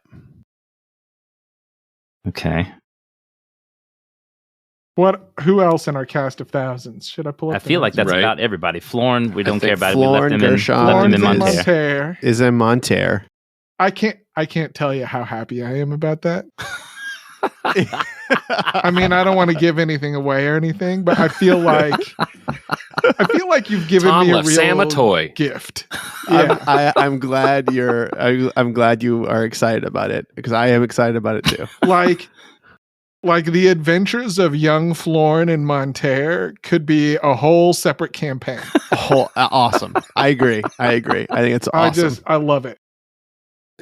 Okay. Who else in our cast of thousands? Should I pull up? I feel like that's about everybody. Florin, we don't care about Florin, it. We left him in Monterre. Is in Monterre. I can't tell you how happy I am about that. I mean, I don't want to give anything away or anything, but I feel like you've given me a real Sam a toy gift. Yeah. I'm glad I'm glad you are excited about it, because I am excited about it too. Like the adventures of young Florin in Monterre could be a whole separate campaign. Awesome. I agree. I think it's awesome. I love it.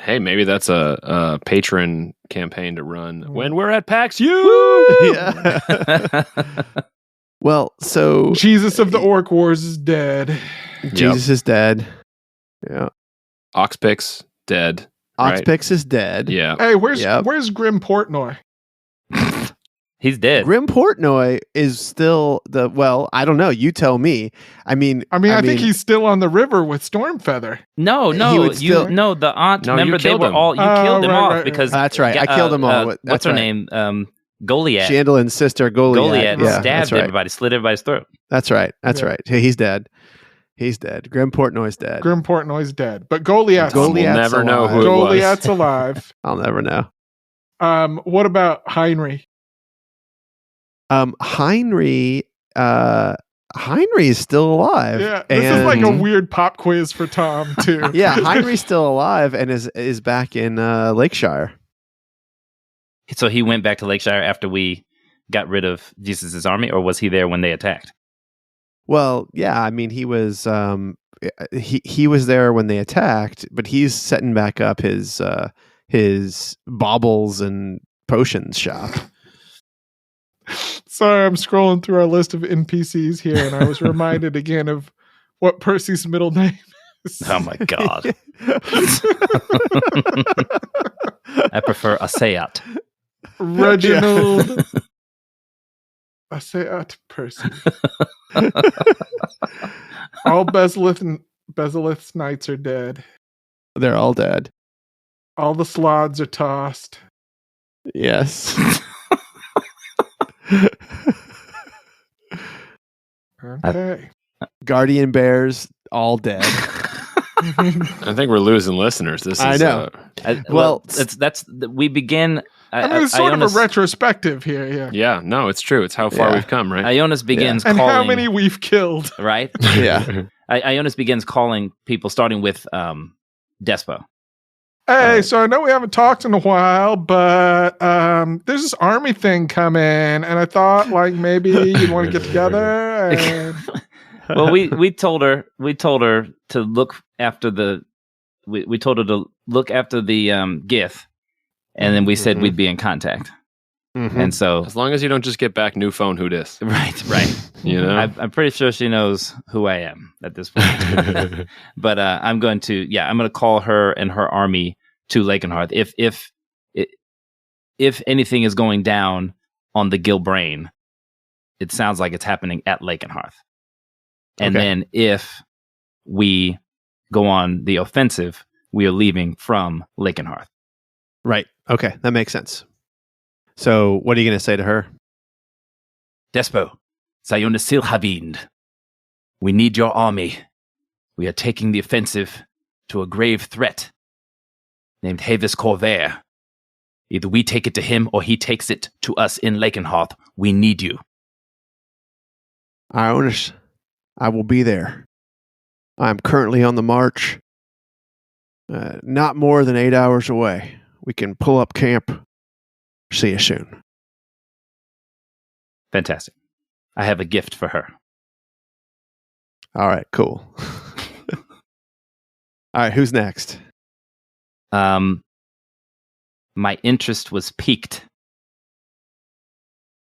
Hey, maybe that's a patron campaign to run when we're at PAX U. Yeah. Well, so Jesus of the Orc Wars is dead. Jesus is dead. Yeah. Oxpix dead. Oxpix is dead. Yeah. Hey, where's Grim Portnoy? He's dead. Grim Portnoy is still I don't know. You tell me. I think he's still on the river with Stormfeather. No, the aunt. No, remember, they were all. You killed them off because that's right. I killed them all. What's her name? Goliath. Chandelin's sister, Goliath. Stabbed everybody, slit everybody's throat. That's right. Right. Hey, he's dead. Grim Portnoy's dead. But Goliath's we'll never know who it was. Goliath's alive. I'll never know. What about Heinrich? Heinrich is still alive. Yeah, this is like a and- weird pop quiz for Tom too. Yeah, Heinrich's still alive and is back in Lakeshire. So he went back to Lakeshire after we got rid of Jesus' army, or was he there when they attacked? Well, yeah, I mean he was there when they attacked, but he's setting back up his baubles and potions shop. Sorry, I'm scrolling through our list of NPCs here, and I was reminded again of what Percy's middle name is. Oh my god. I prefer Asayat. Reginald. I say Percy. All Bezalith's knights are dead. They're all dead. All the slods are tossed. Yes. Okay. Guardian bears all dead. I think we're losing listeners. This is, I know. Well, we begin. I mean, it's sort of a retrospective here, yeah. yeah, no, it's true. It's how far Yeah. we've come, right? Ionis begins And calling. how many we've killed. Right? Yeah. Ionis begins calling people, starting with Despo. Hey, so I know we haven't talked in a while, but there's this army thing coming, and I thought like maybe you'd want to get together. And... Well, we told her to look after the we told her to look after the Gith, and then we said we'd be in contact. Mhm. And so, As long as you don't just get back new phone, who dis? right. You know? I'm pretty sure she knows who I am at this point. But I'm going to call her and her army to Lakenhearth. If anything is going down on the Gilbrain, it sounds like it's happening at Lakenhearth. And Okay. then if we go on the offensive, we are leaving from Lakenhearth. Right. Okay, that makes sense. So, what are you going to say to her? Despo, Ionus Schnobik, we need your army. We are taking the offensive to a grave threat named Havis Corvair. Either we take it to him or he takes it to us in Lakenhearth. We need you. Ionus, I will be there. I am currently on the march. Not more than 8 hours away. We can pull up camp. See you soon. Fantastic. I have a gift for her. All right, cool. All right, who's next? My interest was piqued.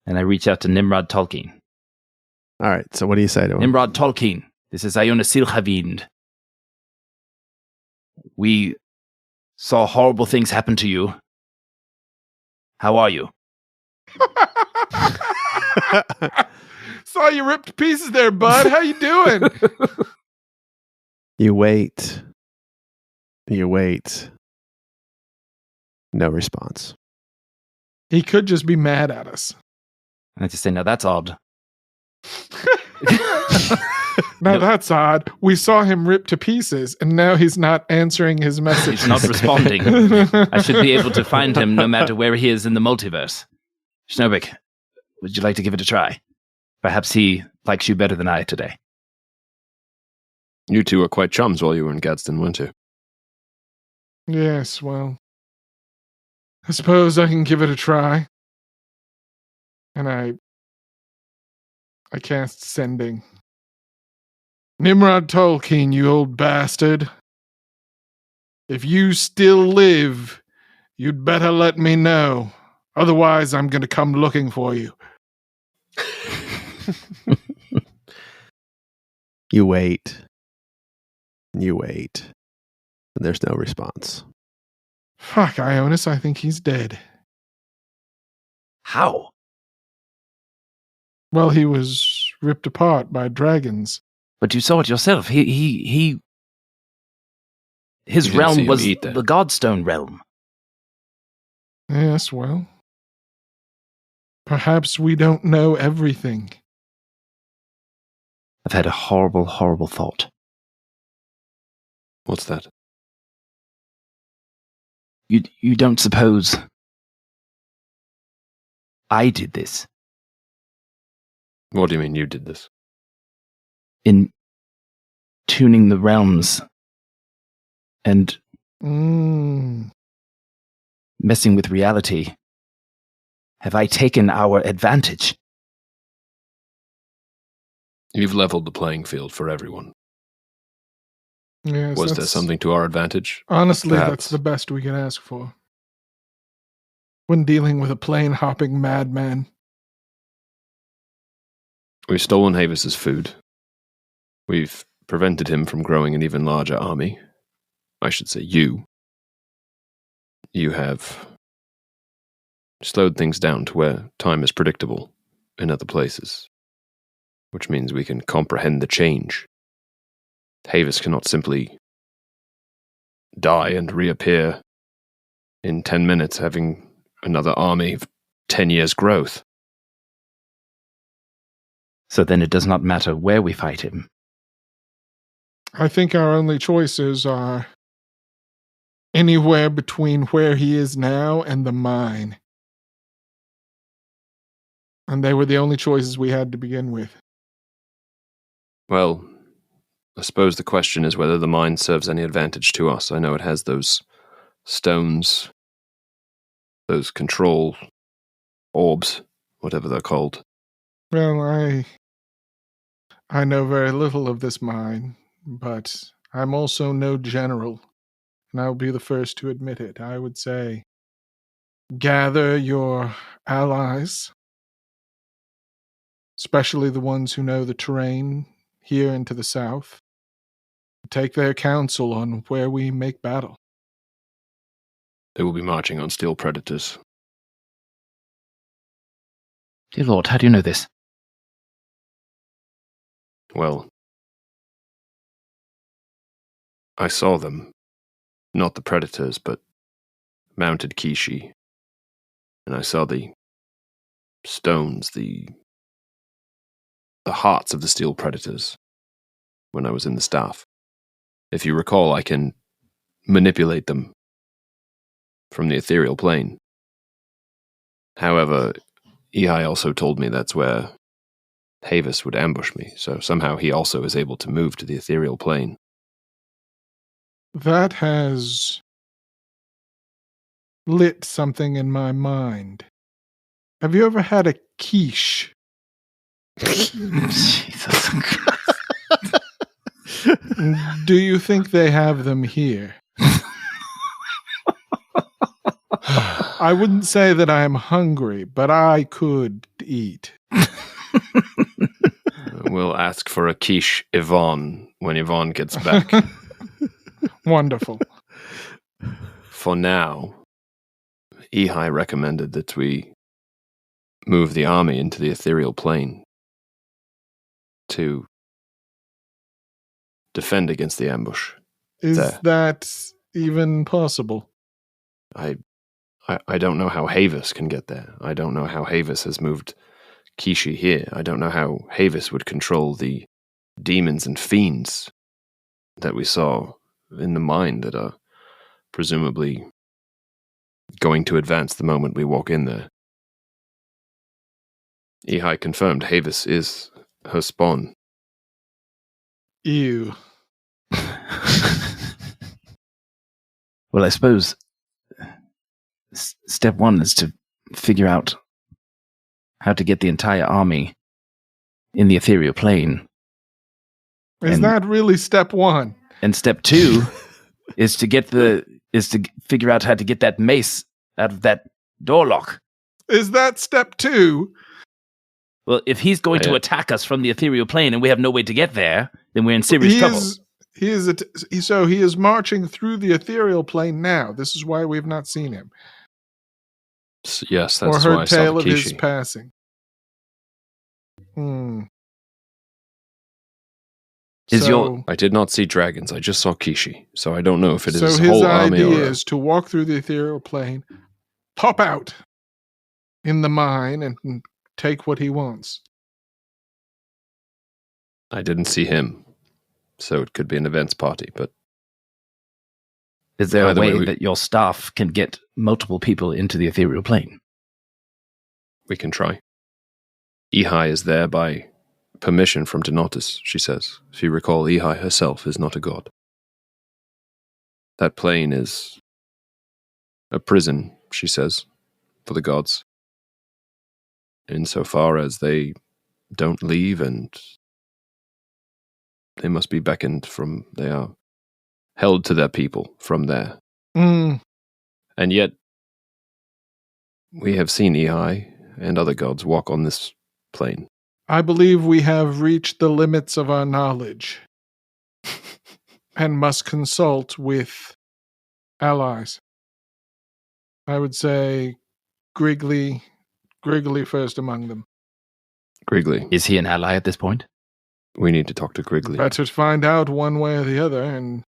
And I reach out to Nimrod Tolkien. All right, so what do you say to him? Nimrod Tolkien, this is Ionis Schnobik. We saw horrible things happen to you. How are you? Saw you ripped to pieces there, bud. How you doing? You wait. You wait. No response. He could just be mad at us. And I just say, no, that's odd. Now No. that's odd. We saw him ripped to pieces, and now he's not answering his message. He's not responding. I should be able to find him no matter where he is in the multiverse. Schnobik, would you like to give it a try? Perhaps he likes you better than I today. You two were quite chums while you were in Gadsden, weren't you? Yes, well, I suppose I can give it a try. And I cast sending. Nimrod Tolkien, you old bastard. If you still live, you'd better let me know. Otherwise, I'm going to come looking for you. You wait. You wait. And there's no response. Fuck, Ionis, I think he's dead. How? Well, he was ripped apart by dragons. But you saw it yourself. His You didn't see realm him was eat that. the Godstone realm. Yes, well. Perhaps we don't know everything. I've had a horrible, horrible thought. What's that? You don't suppose I did this What do you mean you did this? in tuning the realms and messing with reality. Have I taken our advantage? You've leveled the playing field for everyone. Yes, Was there something to our advantage? Honestly, Perhaps. that's the best we can ask for. When dealing with a plane-hopping madman. We've stolen Havis's food. We've prevented him from growing an even larger army. I should say you. You have slowed things down to where time is predictable in other places, which means we can comprehend the change. Havis cannot simply die and reappear in 10 minutes having another army of 10 years' growth. So then it does not matter where we fight him. I think our only choices are anywhere between where he is now and the mine. And they were the only choices we had to begin with. Well, I suppose the question is whether the mine serves any advantage to us. I know it has those stones, those control orbs, whatever they're called. Well, I know very little of this mine, but I'm also no general, and I'll be the first to admit it. I would say, gather your allies, especially the ones who know the terrain here and to the south. Take their counsel on where we make battle. They will be marching on steel predators. Dear Lord, how do you know this? Well, I saw them. Not the predators, but mounted Kishi. And I saw the stones, the hearts of the steel predators when I was in the staff. If you recall, I can manipulate them from the ethereal plane. However, Ehai also told me that's where Havis would ambush me, so somehow he also is able to move to the ethereal plane. That has lit something in my mind. Have you ever had a quiche? Jesus Christ. Do you think they have them here? I wouldn't say that I'm hungry, but I could eat. We'll ask for a quiche Yvonne when Yvonne gets back. Wonderful. For now, Ehai recommended that we move the army into the ethereal plane to defend against the ambush. Is There. that even possible? I don't know how Havis can get there. I don't know how Havis has moved Kishi here. I don't know how Havis would control the demons and fiends that we saw in the mine that are presumably going to advance the moment we walk in there. Ehai confirmed Havis is her spawn. Ew. Well, I suppose step one is to figure out how to get the entire army in the ethereal plane. Is And- that really step one? And step two is to figure out how to get that mace out of that door lock. Is that step two? Well, if he's going to Yeah. attack us from the ethereal plane and we have no way to get there, then we're in serious trouble. So he is marching through the ethereal plane now. This is why we've not seen him. Yes, Or that's why I heard saw tale the of his Kishi. passing. Is your- I did not see dragons. I just saw Kishi. So I don't know if it is so a his whole army idea or is to walk through the ethereal plane, pop out in the mine, and take what he wants. I didn't see him. So it could be an events party, but Is there a Either way way, that your staff can get multiple people into the ethereal plane? We can try. Ehi is there by permission from Denotus, she says. If you recall, Ehi herself is not a god. That plane is a prison, she says, for the gods. Insofar as they don't leave and they must be beckoned from, they are held to their people from there. Mm. And yet, we have seen Ehi and other gods walk on this plane. I believe we have reached the limits of our knowledge and must consult with allies. I would say Griggly first among them. Griggly. Is he an ally at this point? We need to talk to Griggly. Better find out one way or the other, and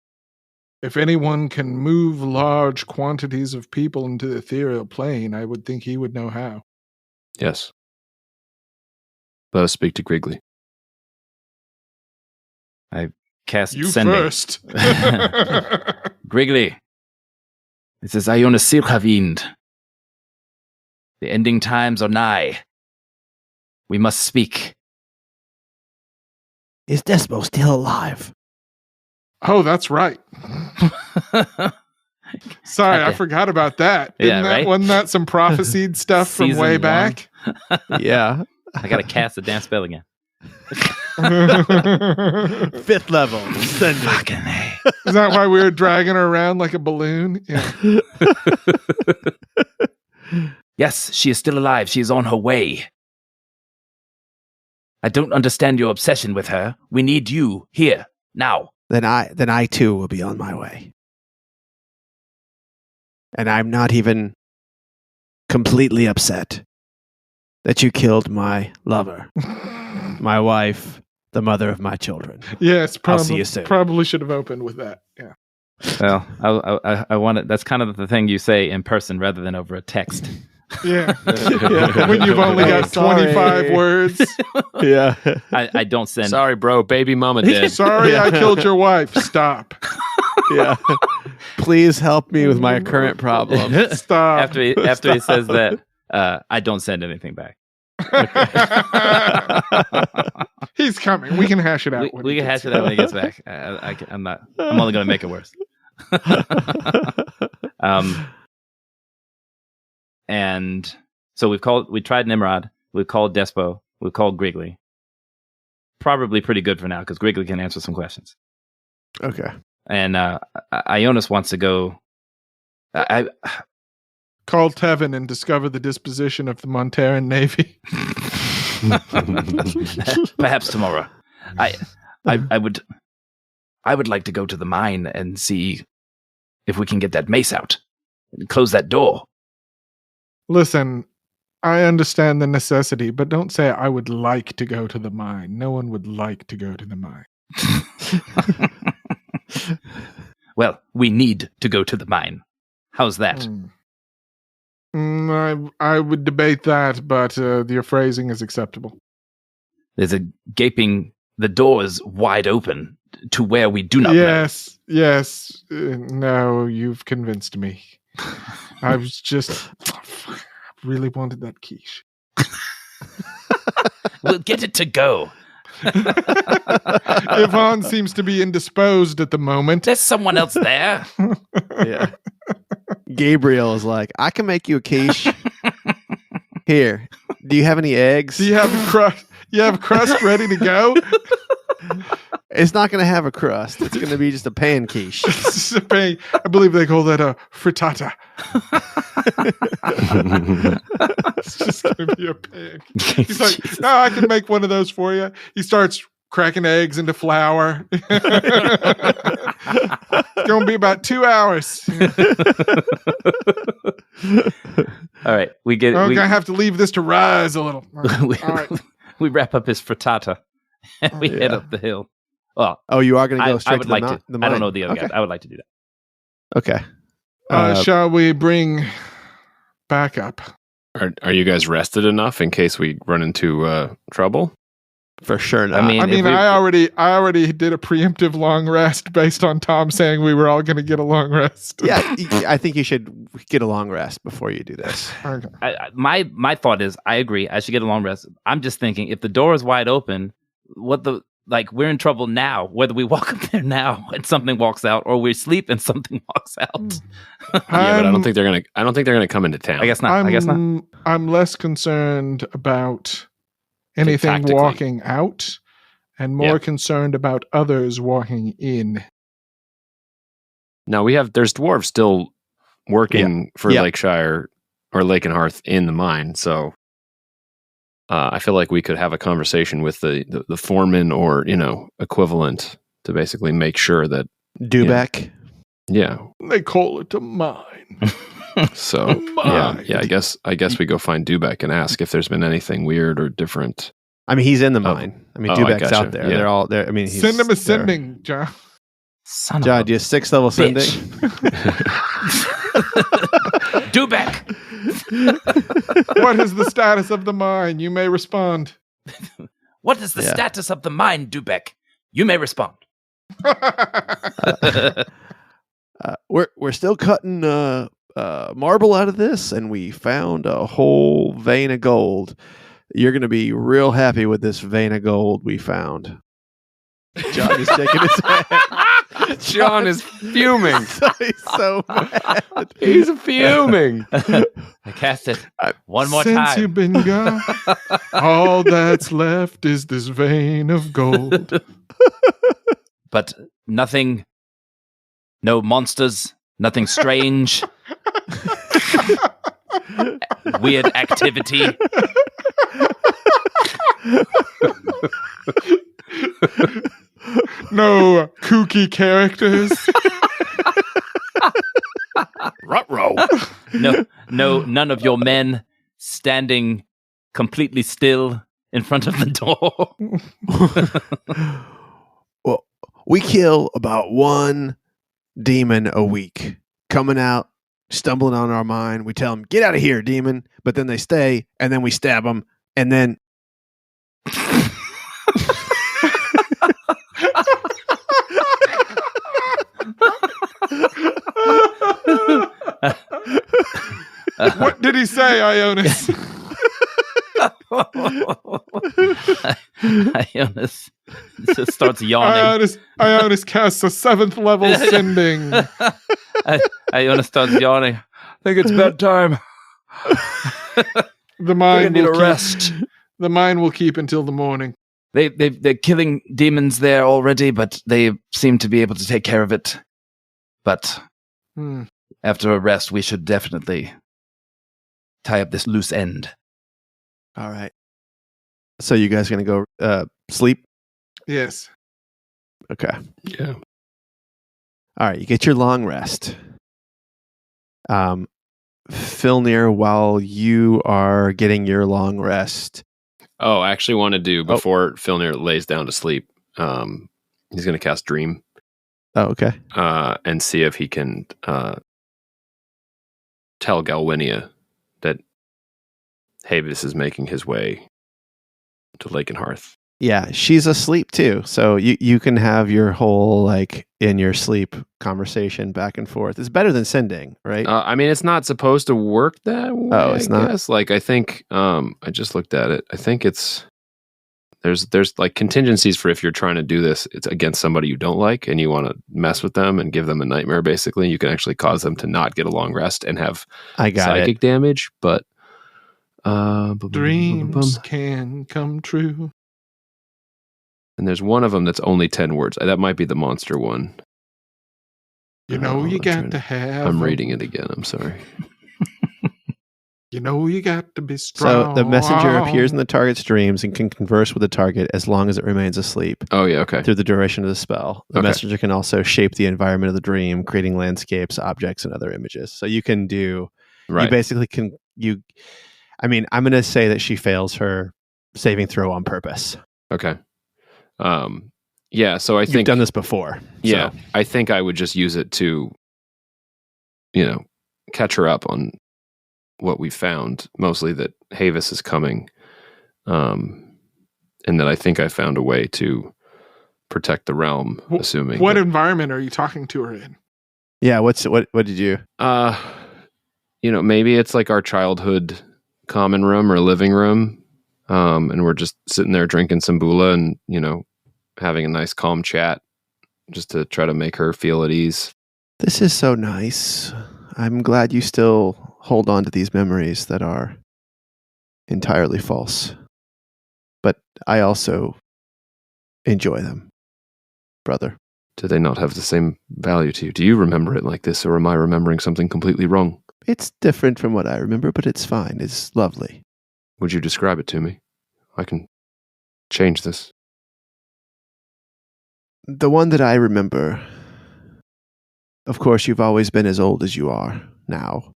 if anyone can move large quantities of people into the ethereal plane, I would think he would know how. Yes. Let us speak to Griggly. I cast You sending. first. Griggly, this is Ionus Schnobik. The ending times are nigh. We must speak. Is Despo still alive? Oh, that's right. Sorry, I Okay. forgot about that. Yeah, right? Wasn't that some prophesied stuff from Season way one. back? Yeah. I gotta cast the damn spell again. 5th level. Send it. Fucking A. Is that why we were dragging her around like a balloon? Yeah. Yes, she is still alive. She is on her way. I don't understand your obsession with her. We need you here, now. Then I too will be on my way. And I'm not even completely upset that you killed my lover, my wife, the mother of my children. Yes, I'll see you soon. probably should have opened with that. Yeah. Well, I want it. That's kind of the thing you say in person rather than over a text. Yeah. When you've only Oh, got 25 sorry. words. Yeah. I don't send. Sorry, bro. Baby mama dead. Sorry, I killed your wife. Stop. Yeah. Please help me with my current problem. Stop. after he says that, I don't send anything back. He's coming. We can hash it out. We can hash it out when he gets back. I'm only going to make it worse. And so we tried Nimrod, we've called Despo, we've called Griggly. Probably pretty good for now because Griggly can answer some questions. Okay. And Ionis wants to go. Call Tevin and discover the disposition of the Monteran Navy. Perhaps tomorrow. I would like to go to the mine and see if we can get that mace out and close that door. Listen, I understand the necessity, but don't say I would like to go to the mine. No one would like to go to the mine. Well, we need to go to the mine. How's that? I would debate that, but your phrasing is acceptable. There's a gaping. The door is wide open to where we do not know. Yes. No, you've convinced me. I was just... I really wanted that quiche. We'll get it to go. Yvonne seems to be indisposed at the moment. There's someone else there. Yeah. Gabriel is like, I can make you a quiche. Here. Do you have any eggs? Do you have crust? You have crust ready to go? It's not going to have a crust. It's going to be just a pan quiche. I believe they call that a frittata. It's just going to be a pan. He's like, no, I can make one of those for you. He starts cracking eggs into flour. It's going to be about 2 hours. All right, we get. I'm going to have to leave this to rise a little. All right. We wrap up his frittata and we head up the hill. Well, Oh, you are going to go I straight would to like the, to. the I mine? don't know the other Okay. guy. I would like to do that. Okay. Shall we bring backup? Are you guys rested enough in case we run into trouble? For sure not. I mean, I already did a preemptive long rest based on Tom saying we were all going to get a long rest. yeah, I think you should get a long rest before you do this. Okay. My thought is, I agree. I should get a long rest. I'm just thinking, if the door is wide open, we're in trouble now. Whether we walk up there now and something walks out, or we sleep and something walks out. Yeah, but I don't think they're gonna come into town. I guess not. I'm less concerned about anything Tactically. walking out and more concerned about others walking in. Now there's dwarves still working for Lakeshire or Lake and Hearth in the mine, so I feel like we could have a conversation with the foreman or equivalent to basically make sure that Dubek. yeah. They call it a mine. So yeah. I guess we go find Dubek and ask if there's been anything weird or different. I mean, he's in the mine. I mean, I Dubek's gotcha. out there. Yeah. They're all there. I mean, Send him a sending, John. Son John, of do you 6th level sending? Dubek. What is the status of the mine? You may respond. What is the status of the mine, Dubek? You may respond. We're still cutting marble out of this, and we found a whole vein of gold. You're going to be real happy with this vein of gold we found. John is shaking his head. John is fuming. He's so mad. He's fuming. I cast it one more Since time. you've been gone, all that's left is this vein of gold. But nothing, no monsters, nothing strange, weird activity. No kooky characters. Ruh Roh. No, none of your men standing completely still in front of the door. Well, we kill about one demon a week. Coming out, stumbling on our mine. We tell them, get out of here, demon. But then they stay, and then we stab them, and then... What did he say, Ionus? Ionus just starts yawning. Ionus casts a 7th level sending. Ionus starts yawning. I think it's bedtime. The mine need a will rest. The mine will keep until the morning. They're killing demons there already, but they seem to be able to take care of it. But after a rest, we should definitely tie up this loose end. All right. So you guys going to go sleep? Yes. Okay. Yeah. All right. You get your long rest. Filnyr, while you are getting your long rest. Oh, I actually want to do before Filnyr lays down to sleep. He's going to cast Dream. Oh, okay. And see if he can tell Galwinia that Havis is making his way to Lake and Hearth. Yeah, she's asleep too. So you can have your whole like in your sleep conversation back and forth. It's better than sending, right? I mean, it's not supposed to work that way. Oh, it's not? Guess. Like, I think I just looked at it. I think it's there's like contingencies for if you're trying to do this. It's against somebody you don't like and you want to mess with them and give them a nightmare. Basically, you can actually cause them to not get a long rest and have psychic damage. But dreams can come true. And there's one of them that's only 10 words. That might be the monster one. You know you got to have... I'm reading it again. I'm sorry. You know you got to be strong. So the messenger appears in the target's dreams and can converse with the target as long as it remains asleep. Oh, yeah, okay. Through the duration of the spell. The messenger can also shape the environment of the dream, creating landscapes, objects, and other images. So you can do... Right. You basically can... I mean, I'm going to say that she fails her saving throw on purpose. Okay. Yeah, so I think you've done this before. Yeah, so. I think I would just use it to, catch her up on what we found. Mostly that Havis is coming, and that I think I found a way to protect the realm, assuming. What that, environment are you talking to her in? Yeah, what did you? Maybe it's like our childhood common room or living room, and we're just sitting there drinking some bula and having a nice calm chat, just to try to make her feel at ease. This is so nice. I'm glad you still hold on to these memories that are entirely false. But I also enjoy them, brother. Do they not have the same value to you? Do you remember it like this, or am I remembering something completely wrong? It's different from what I remember, but it's fine. It's lovely. Would you describe it to me? I can change this. The one that I remember, of course, you've always been as old as you are now.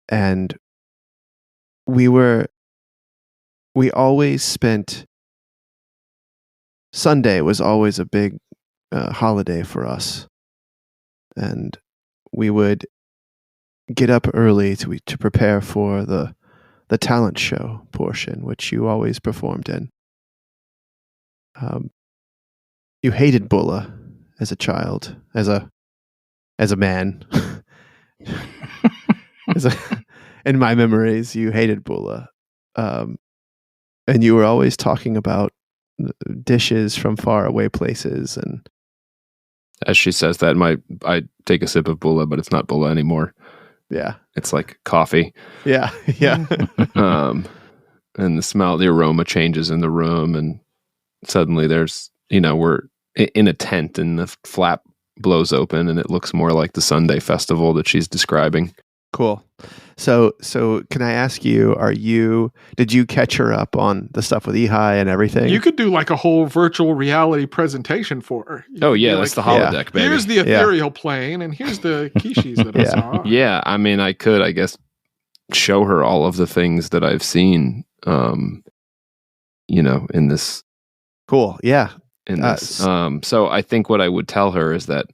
And we always spent, Sunday was always a big holiday for us. And we would get up early to prepare for the talent show portion, which you always performed in. You hated Bulla as a child, as a man. In my memories, you hated Bulla, and you were always talking about dishes from faraway places. And as she says that, I take a sip of bula, but it's not bula anymore. yeah, It's like coffee. yeah. And the aroma changes in the room, and suddenly there's, we're in a tent, and the flap blows open, and it looks more like the Sunday festival that she's describing. Cool. So can I ask you, did you catch her up on the stuff with Ehi and everything? You could do like a whole virtual reality presentation for her. Oh yeah, that's the holodeck, baby. Here's the ethereal plane, and here's the Kishis that I saw. Yeah, I mean, I could, I guess, show her all of the things that I've seen, in this. Cool. Yeah. In this. So I think what I would tell her is that,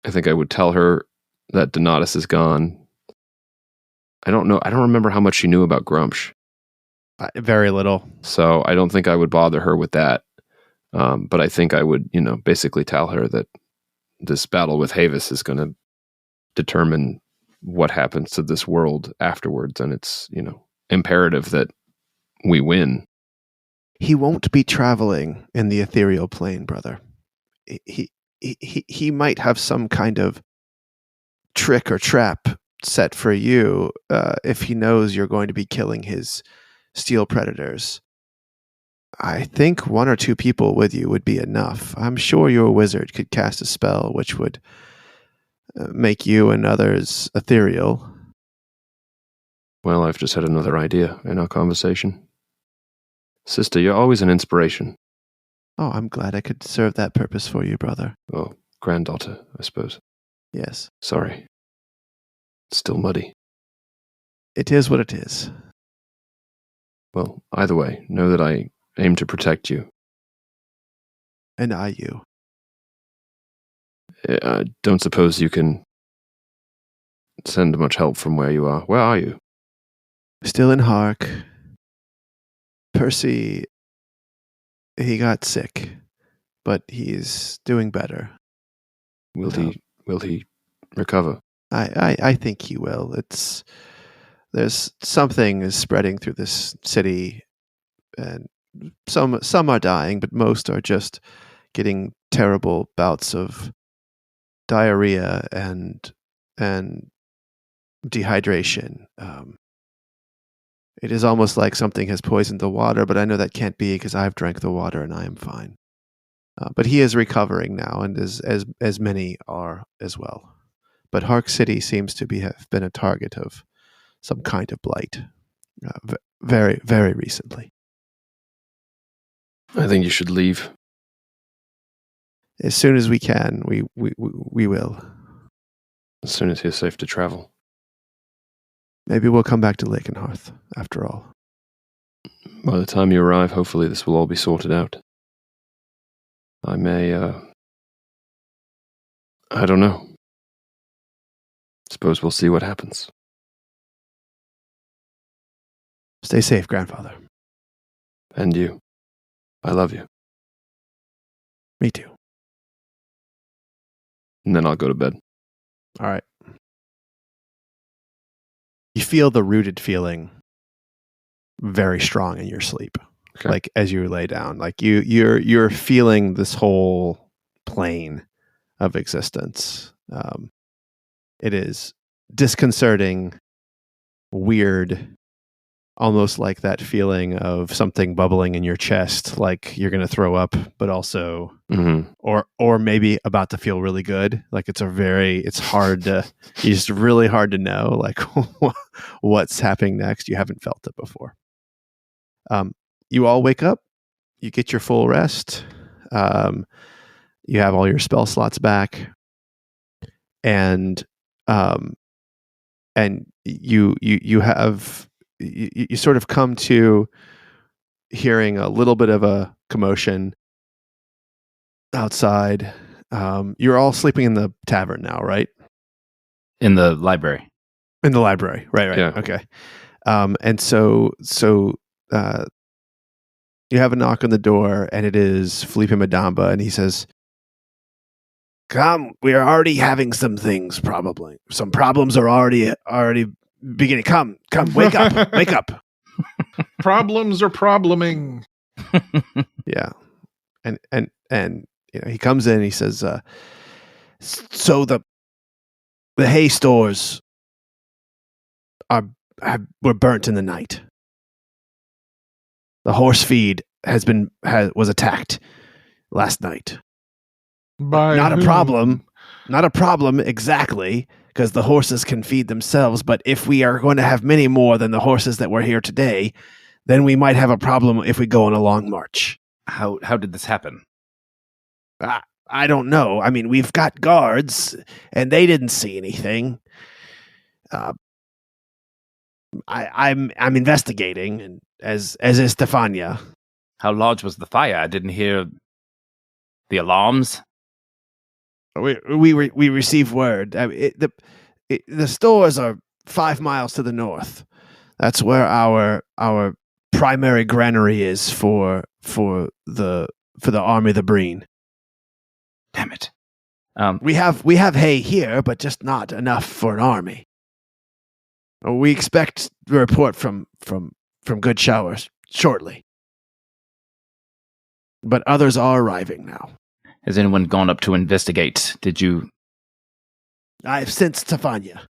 I think I would tell her that Donatus is gone. I don't know. I don't remember how much she knew about Grumpsh. Very little. So I don't think I would bother her with that. But I think I would, basically tell her that this battle with Havis is going to determine what happens to this world afterwards. And it's, imperative that we win. He won't be traveling in the ethereal plane, brother. He might have some kind of trick or trap set for you if he knows you're going to be killing his steel predators. I think 1 or 2 people with you would be enough. I'm sure your wizard could cast a spell which would make you and others ethereal. Well, I've just had another idea in our conversation. Sister, you're always an inspiration. Oh, I'm glad I could serve that purpose for you, brother. Oh, granddaughter, I suppose. Yes. Sorry. It's still muddy. It is what it is. Well, either way, know that I aim to protect you. And I you. I don't suppose you can send much help from where you are. Where are you? Still in Hark. Percy, he got sick, but he's doing better. Will he recover? I think he will. There's something is spreading through this city, and some are dying, but most are just getting terrible bouts of diarrhea and dehydration. It is almost like something has poisoned the water, but I know that can't be because I've drank the water and I am fine. But he is recovering now, and as many are as well. But Hark City seems to have been a target of some kind of blight very, very recently. I think you should leave. As soon as we can, we will. As soon as you're safe to travel. Maybe we'll come back to Lakenhearth, after all. By the time you arrive, hopefully this will all be sorted out. I may, I don't know. Suppose we'll see what happens. Stay safe, grandfather. And you. I love you. Me too. And then I'll go to bed. All right. You feel the rooted feeling very strong in your sleep. Okay. Like as you lay down, like you're feeling this whole plane of existence. It is disconcerting, weird, almost like that feeling of something bubbling in your chest, like you're going to throw up, but also, or maybe about to feel really good. Like it's hard to, it's just really hard to know, like what's happening next. You haven't felt it before. You all wake up, you get your full rest. You have all your spell slots back, and you sort of come to hearing a little bit of a commotion outside. You're all sleeping in the tavern now, right? In the library. In the library, right? Yeah. Okay. And so you have a knock on the door, and it is Felipe Madamba, and he says, "Come, we are already having some things. Probably some problems are already beginning. Come, wake up, wake up." Problems are probleming. Yeah, and he comes in. And he says, "So the hay stores were burnt in the night. The horse feed was attacked last night. By Not whom? a problem. Not a problem exactly, because the horses can feed themselves. But if we are going to have many more than the horses that were here today, then we might have a problem if we go on a long march." How did this happen? I don't know. I mean, we've got guards, and they didn't see anything. I'm investigating, and as is Stefania. How large was the fire? I didn't hear the alarms. We received word. I mean, the stores are 5 miles to the north. That's where our primary granary is for the army of the Breen. Damn it. We have hay here, but just not enough for an army. We expect a report from Good Showers shortly, but others are arriving now. Has anyone gone up to investigate? Did you? I've sent Stefania.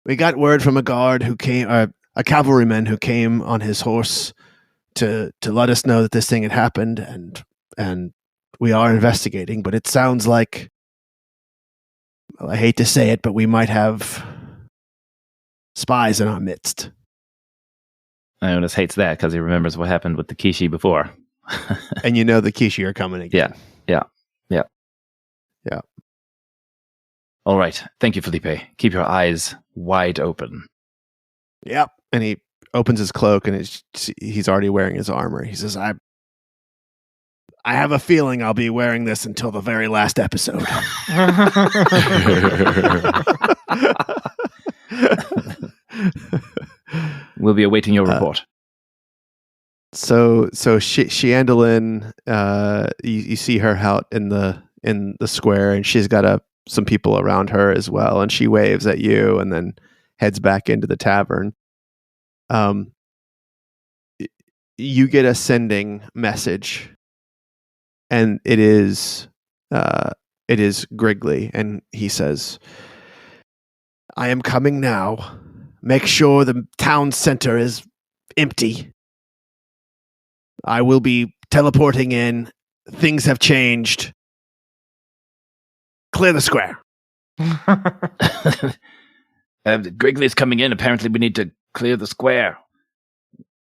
We got word from a guard who came, a cavalryman who came on his horse to let us know that this thing had happened, and we are investigating. But it sounds like, well, I hate to say it, but we might have spies in our midst. Ionis hates that because he remembers what happened with the Kishi before. And you know the Kishi are coming again. Yeah. All right. Thank you, Felipe. Keep your eyes wide open. Yep. And he opens his cloak, and he's already wearing his armor. He says, I have a feeling I'll be wearing this until the very last episode. We'll be awaiting your report. So Shandolin, you see her out in the square, and she's got some people around her as well, and she waves at you and then heads back into the tavern. You get a sending message, and it is Griggly, and he says, "I am coming now. Make sure the town center is empty. I will be teleporting in. Things have changed. Clear the square." Griggly's coming in. Apparently, we need to clear the square.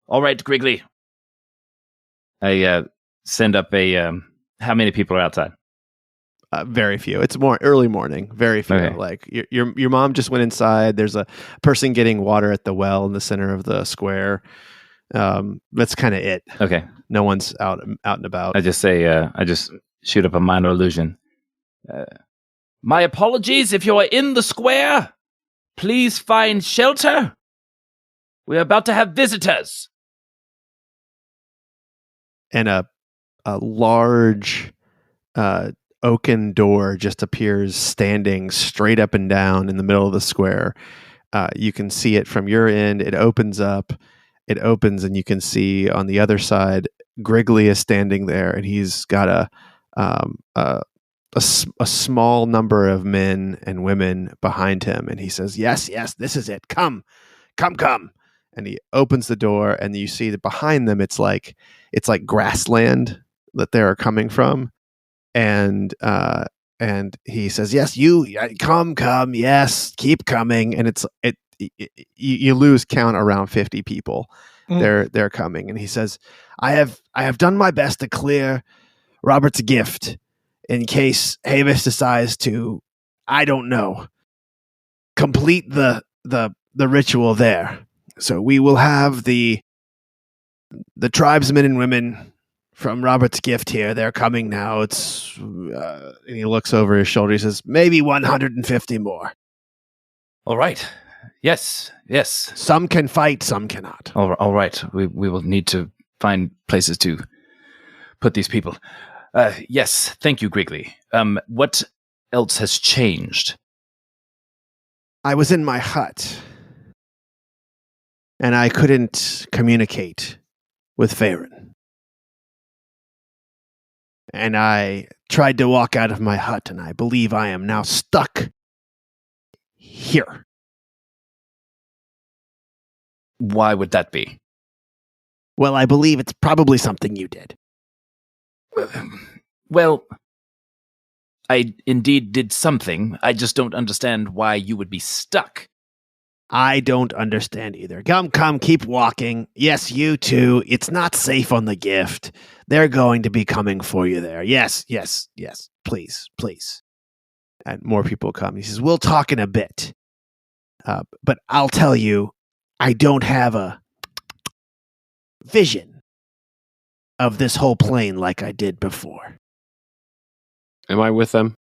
All right, Griggly. I send up a... how many people are outside? Very few. It's more early morning. Very few. Okay. Like your mom just went inside. There's a person getting water at the well in the center of the square. That's kind of it. Okay. No one's out and about. I just say, I just shoot up a minor illusion. My apologies if you are in the square. Please find shelter. We're about to have visitors. And a large oaken door just appears standing straight up and down in the middle of the square. You can see it from your end. It opens up. It opens, and you can see on the other side, Griggly is standing there, and he's got a small number of men and women behind him. And he says, "Yes, yes, this is it. Come, come, come." And he opens the door, and you see that behind them, it's like grassland that they're coming from. And he says, "Yes, you come, yes, keep coming." And you lose count around 50 people. They're coming, and he says, I have done my best to clear Robert's gift in case Havis decides to, I don't know, complete the ritual there. So we will have the tribesmen and women from Robert's gift here. They're coming now. It's and he looks over his shoulder. He says, maybe 150 more. All right. Yes. Some can fight, some cannot. All right. We will need to find places to put these people. Yes. Thank you, Griggly. What else has changed? I was in my hut, and I couldn't communicate with Farron. And I tried to walk out of my hut, and I believe I am now stuck here. Why would that be? Well, I believe it's probably something you did. Well, I indeed did something. I just don't understand why you would be stuck. I don't understand either. Come, keep walking. Yes, you too. It's not safe on the gift. They're going to be coming for you there. Yes. Please. And more people come. He says, we'll talk in a bit. But I'll tell you, I don't have a vision of this whole plane like I did before. Am I with them?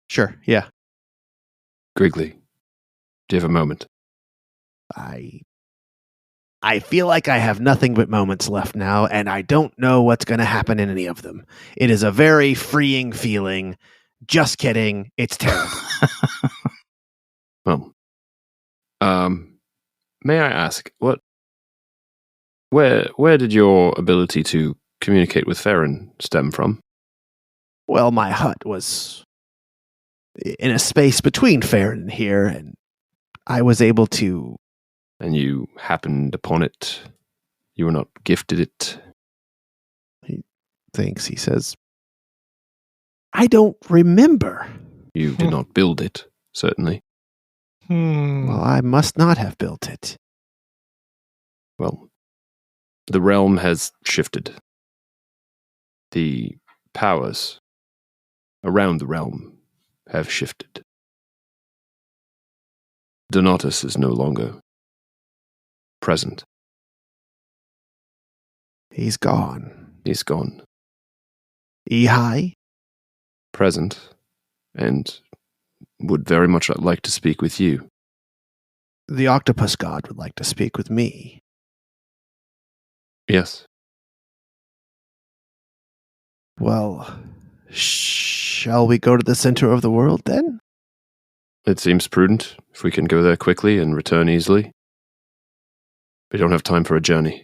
Sure, yeah. Griggly, do you have a moment? I feel like I have nothing but moments left now, and I don't know what's going to happen in any of them. It is a very freeing feeling. Just kidding. It's terrible. Well, may I ask, where did your ability to communicate with Farron stem from? Well, my hut was in a space between Farron and here, and I was able to... And you happened upon it? You were not gifted it? He thinks, he says, I don't remember. You did not build it, certainly. Well, I must not have built it. Well, the realm has shifted. The powers around the realm have shifted. Donatus is no longer present. He's gone. He's gone. Ehi? Present, and would very much like to speak with you. The octopus god would like to speak with me. Yes. Well, shall we go to the center of the world then? It seems prudent if we can go there quickly and return easily. We don't have time for a journey.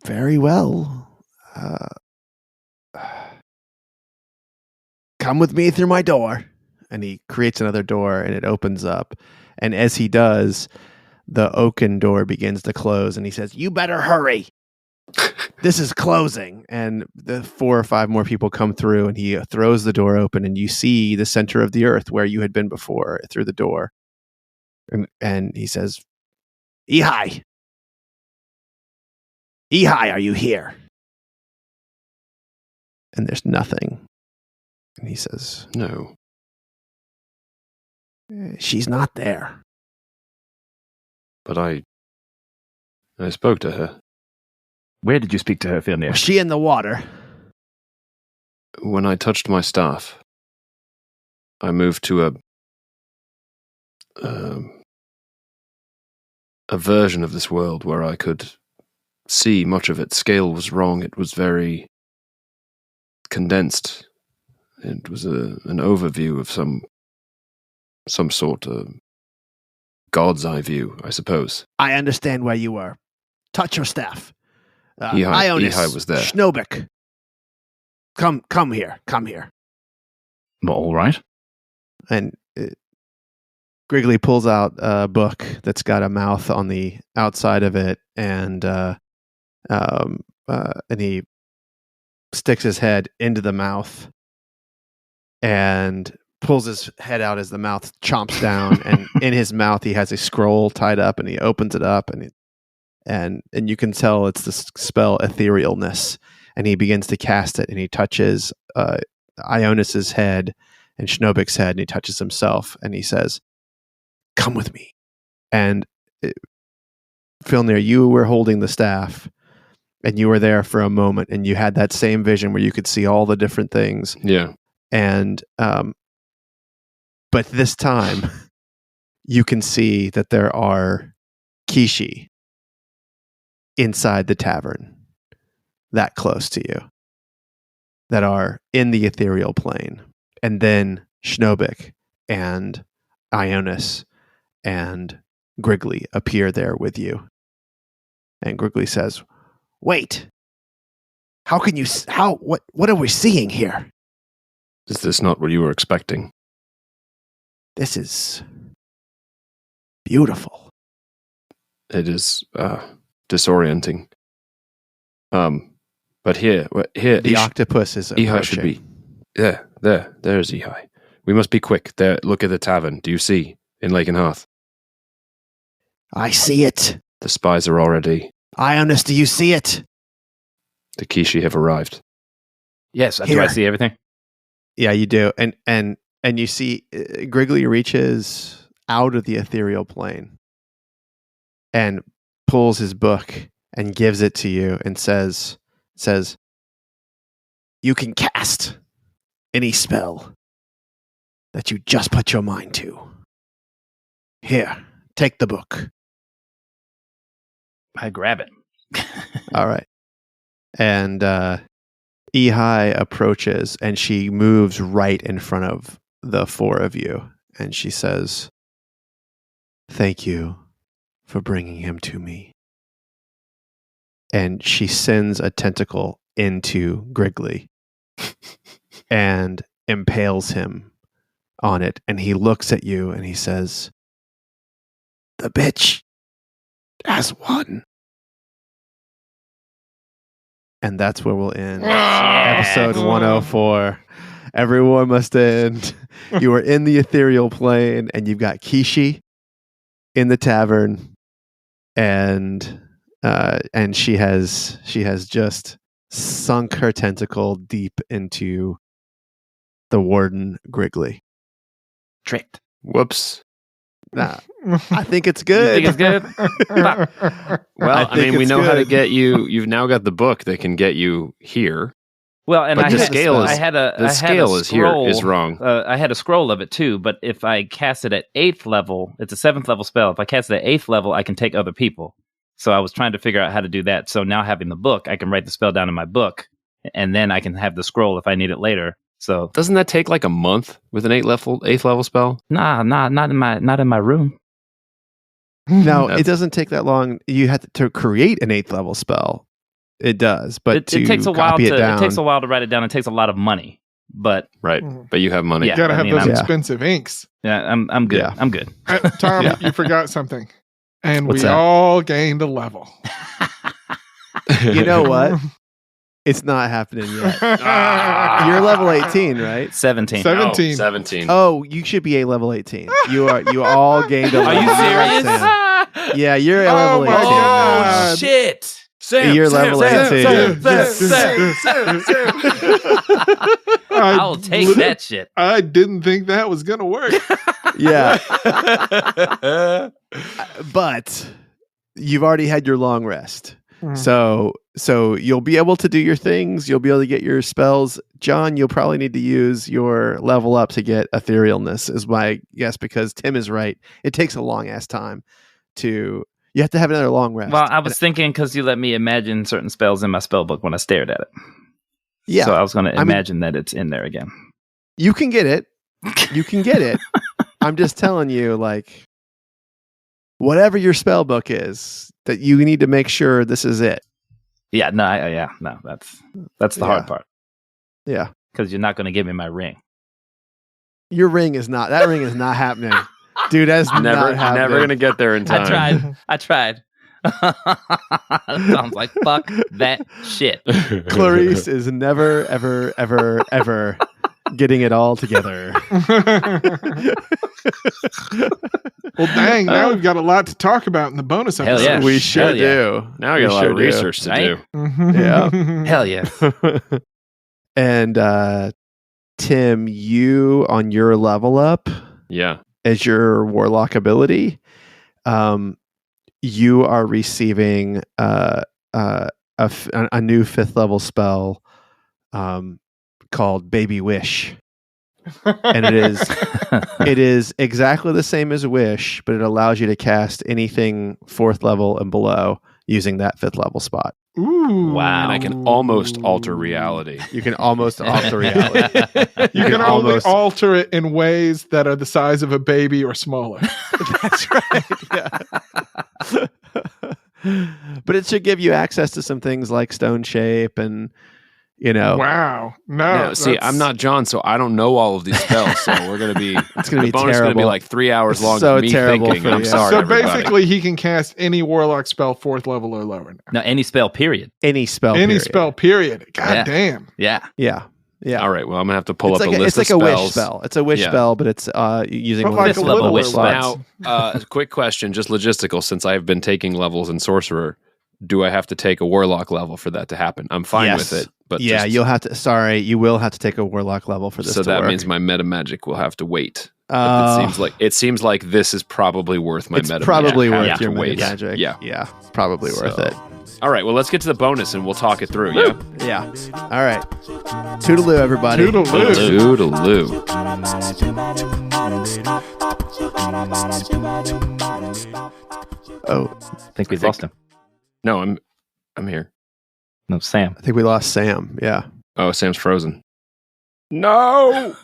Very well. Come with me through my door. And he creates another door, and it opens up. And as he does, the oaken door begins to close, and he says, you better hurry. This is closing. And the 4 or 5 more people come through, and he throws the door open, and you see the center of the earth where you had been before through the door. And he says, Ehi, are you here? And there's nothing. And he says, No. She's not there. But I spoke to her. Where did you speak to her, Filnyr? Was she in the water? When I touched my staff, I moved to a version of this world where I could see much of it. Scale was wrong. It was very condensed. It was an overview of some sort of God's eye view, I suppose. I understand where you were. Touch your staff. Ehi Ionus was there. Schnobik. Come here. Well, all right. And Griggly pulls out a book that's got a mouth on the outside of it, and he sticks his head into the mouth and pulls his head out as the mouth chomps down. And in his mouth, he has a scroll tied up, and he opens it up, and you can tell it's the spell Etherealness. And he begins to cast it, and he touches Ionus's head and Schnobik's head, and he touches himself, and he says, "Come with me." And Filnyr, you were holding the staff, and you were there for a moment, and you had that same vision where you could see all the different things. Yeah. And but this time, you can see that there are Kishi inside the tavern, that close to you, that are in the ethereal plane. And then Schnobik and Ionus and Griggly appear there with you. And Griggly says, "Wait, what are we seeing here? Is this not what you were expecting? This is beautiful." It is disorienting. But here, The octopus is Ehi approaching. should be. There's Ehi. We must be quick. There, look at the tavern. Do you see? In Lake and Hearth. I see it. The spies are already. Ionus, do you see it? The Kishi have arrived. Yes, do Here. I see everything? Yeah, you do. And you see Griggly reaches out of the ethereal plane and pulls his book and gives it to you and says, "You can cast any spell that you just put your mind to. Here, take the book." I grab it. All right. And Ehi approaches, and she moves right in front of the four of you, and she says, "Thank you for bringing him to me." And she sends a tentacle into Griggly and impales him on it. And he looks at you and he says, "The bitch has won." And that's where we'll end episode 104. Everyone must end. You are in the ethereal plane, and you've got Kishi in the tavern, and she has just sunk her tentacle deep into the warden Griggly. Tricked. Whoops. Nah, I think it's You good. think it's good? Well, I mean, we it's know how to good. get you. You've now got the book that can get you here. Well, and But I the had, scale I is- had a The I had a scale is here scroll, is wrong. I had a scroll of it too, but if I cast it at 8th level, it's a 7th level spell. If I cast it at 8th level, I can take other people. So I was trying to figure out how to do that. So now having the book, I can write the spell down in my book, and then I can have the scroll if I need it later. So Doesn't that take like a month with an eighth level spell? not in my room. No, That's- it doesn't take that long. You have to create an 8th level spell. It does, but It to takes a while copy to it down, it takes a while to write it down. It takes a lot of money, but Right. Mhm. But you have money. Yeah. You gotta I have mean, those I'm- expensive inks. yeah, I'm good. Yeah. I'm good. Tom, Yeah. you forgot something. And What's we that? all gained a level. You know what? It's not happening yet. You're level 18, right? 17. 17. 17. Oh, you should be a level 18. You all gained a Are level. you serious? Yeah, you're a Oh level my 18. God. Oh shit! You're level 18. I'll take that shit. I didn't think that was gonna work. Yeah, but you've already had your long rest. Mhm. So you'll be able to do your things. You'll be able to get your spells. John, you'll probably need to use your level up to get etherealness, is my guess, because Tim is right. It takes a long ass time to. You have to have another long rest. Well, I was thinking because you let me imagine certain spells in my spell book when I stared at it. Yeah. So I was going to imagine that it's in there again. You can get it. You can get it. I'm just telling you, like, whatever your spell book is, that you need to make sure this is it. Yeah, no, that's the hard part. Yeah. Because you're not going to give me my ring. Your ring is not. That ring is not happening, dude. That's not happening. Never gonna get there in time. I tried. Sounds like fuck that shit. Clarice is never, ever, ever, ever getting it all together. Well, dang! Now we've got a lot to talk about in the bonus Hell episode. yeah. We sure Hell yeah. do. Now I got a lot of research to Right? do. Yeah. Hell yeah. And Tim, you on your level up Yeah. as your warlock ability, you are receiving a new 5th level spell called Baby Wish. And it is exactly the same as Wish, but it allows you to cast anything 4th level and below using that 5th level spot. Ooh! Wow. And I can almost alter reality. You can almost alter reality. You can only almost- alter it in ways that are the size of a baby or smaller. That's right. Yeah. But it should give you access to some things like stone shape and, Wow! No, See, I'm not John, so I don't know all of these spells. So we're gonna be. It's gonna be the bonus is gonna be terrible. like 3 hours long. So of me terrible thinking. for I'm you. sorry. So everybody. basically, he can cast any warlock spell 4th level or lower now. No, any spell, period. any spell. Any period. spell, period. God Yeah. damn. Yeah. Yeah. Yeah. All right. Well, I'm gonna have to pull It's up like a list it's of like a spells. wish spell. It's a wish Yeah. spell, but it's using But one like of Fifth the level little wish slots. Now, quick question, just logistical. Since I've been taking levels in sorcerer, do I have to take a warlock level for that to happen? I'm fine Yes. with it, but Yeah, just- you'll have to. Sorry, you will have to take a warlock level for this. so to that work. means my meta magic will have to wait. But it seems like this is probably worth my it's meta probably magic. worth Have your to meta wait. magic. Yeah. Yeah, it's probably worth So- it. All right. Well, let's get to the bonus and we'll talk it through. Yeah. Yeah. All right. Toodaloo, everybody. Toodaloo. Oh, I think we lost him. No, I'm here. No, Sam. I think we lost Sam. Yeah. Oh, Sam's frozen. No,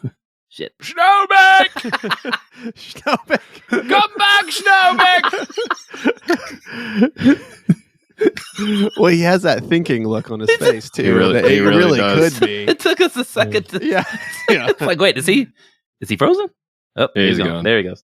Shit. Schnobik! Schnobik. Come back, Schnobik! Well, he has that thinking look on his face too. He really- that he it really does. could be. It took us a second to. Yeah. It's like, wait, is he frozen? Oh, There he's he's gone. gone. There he goes.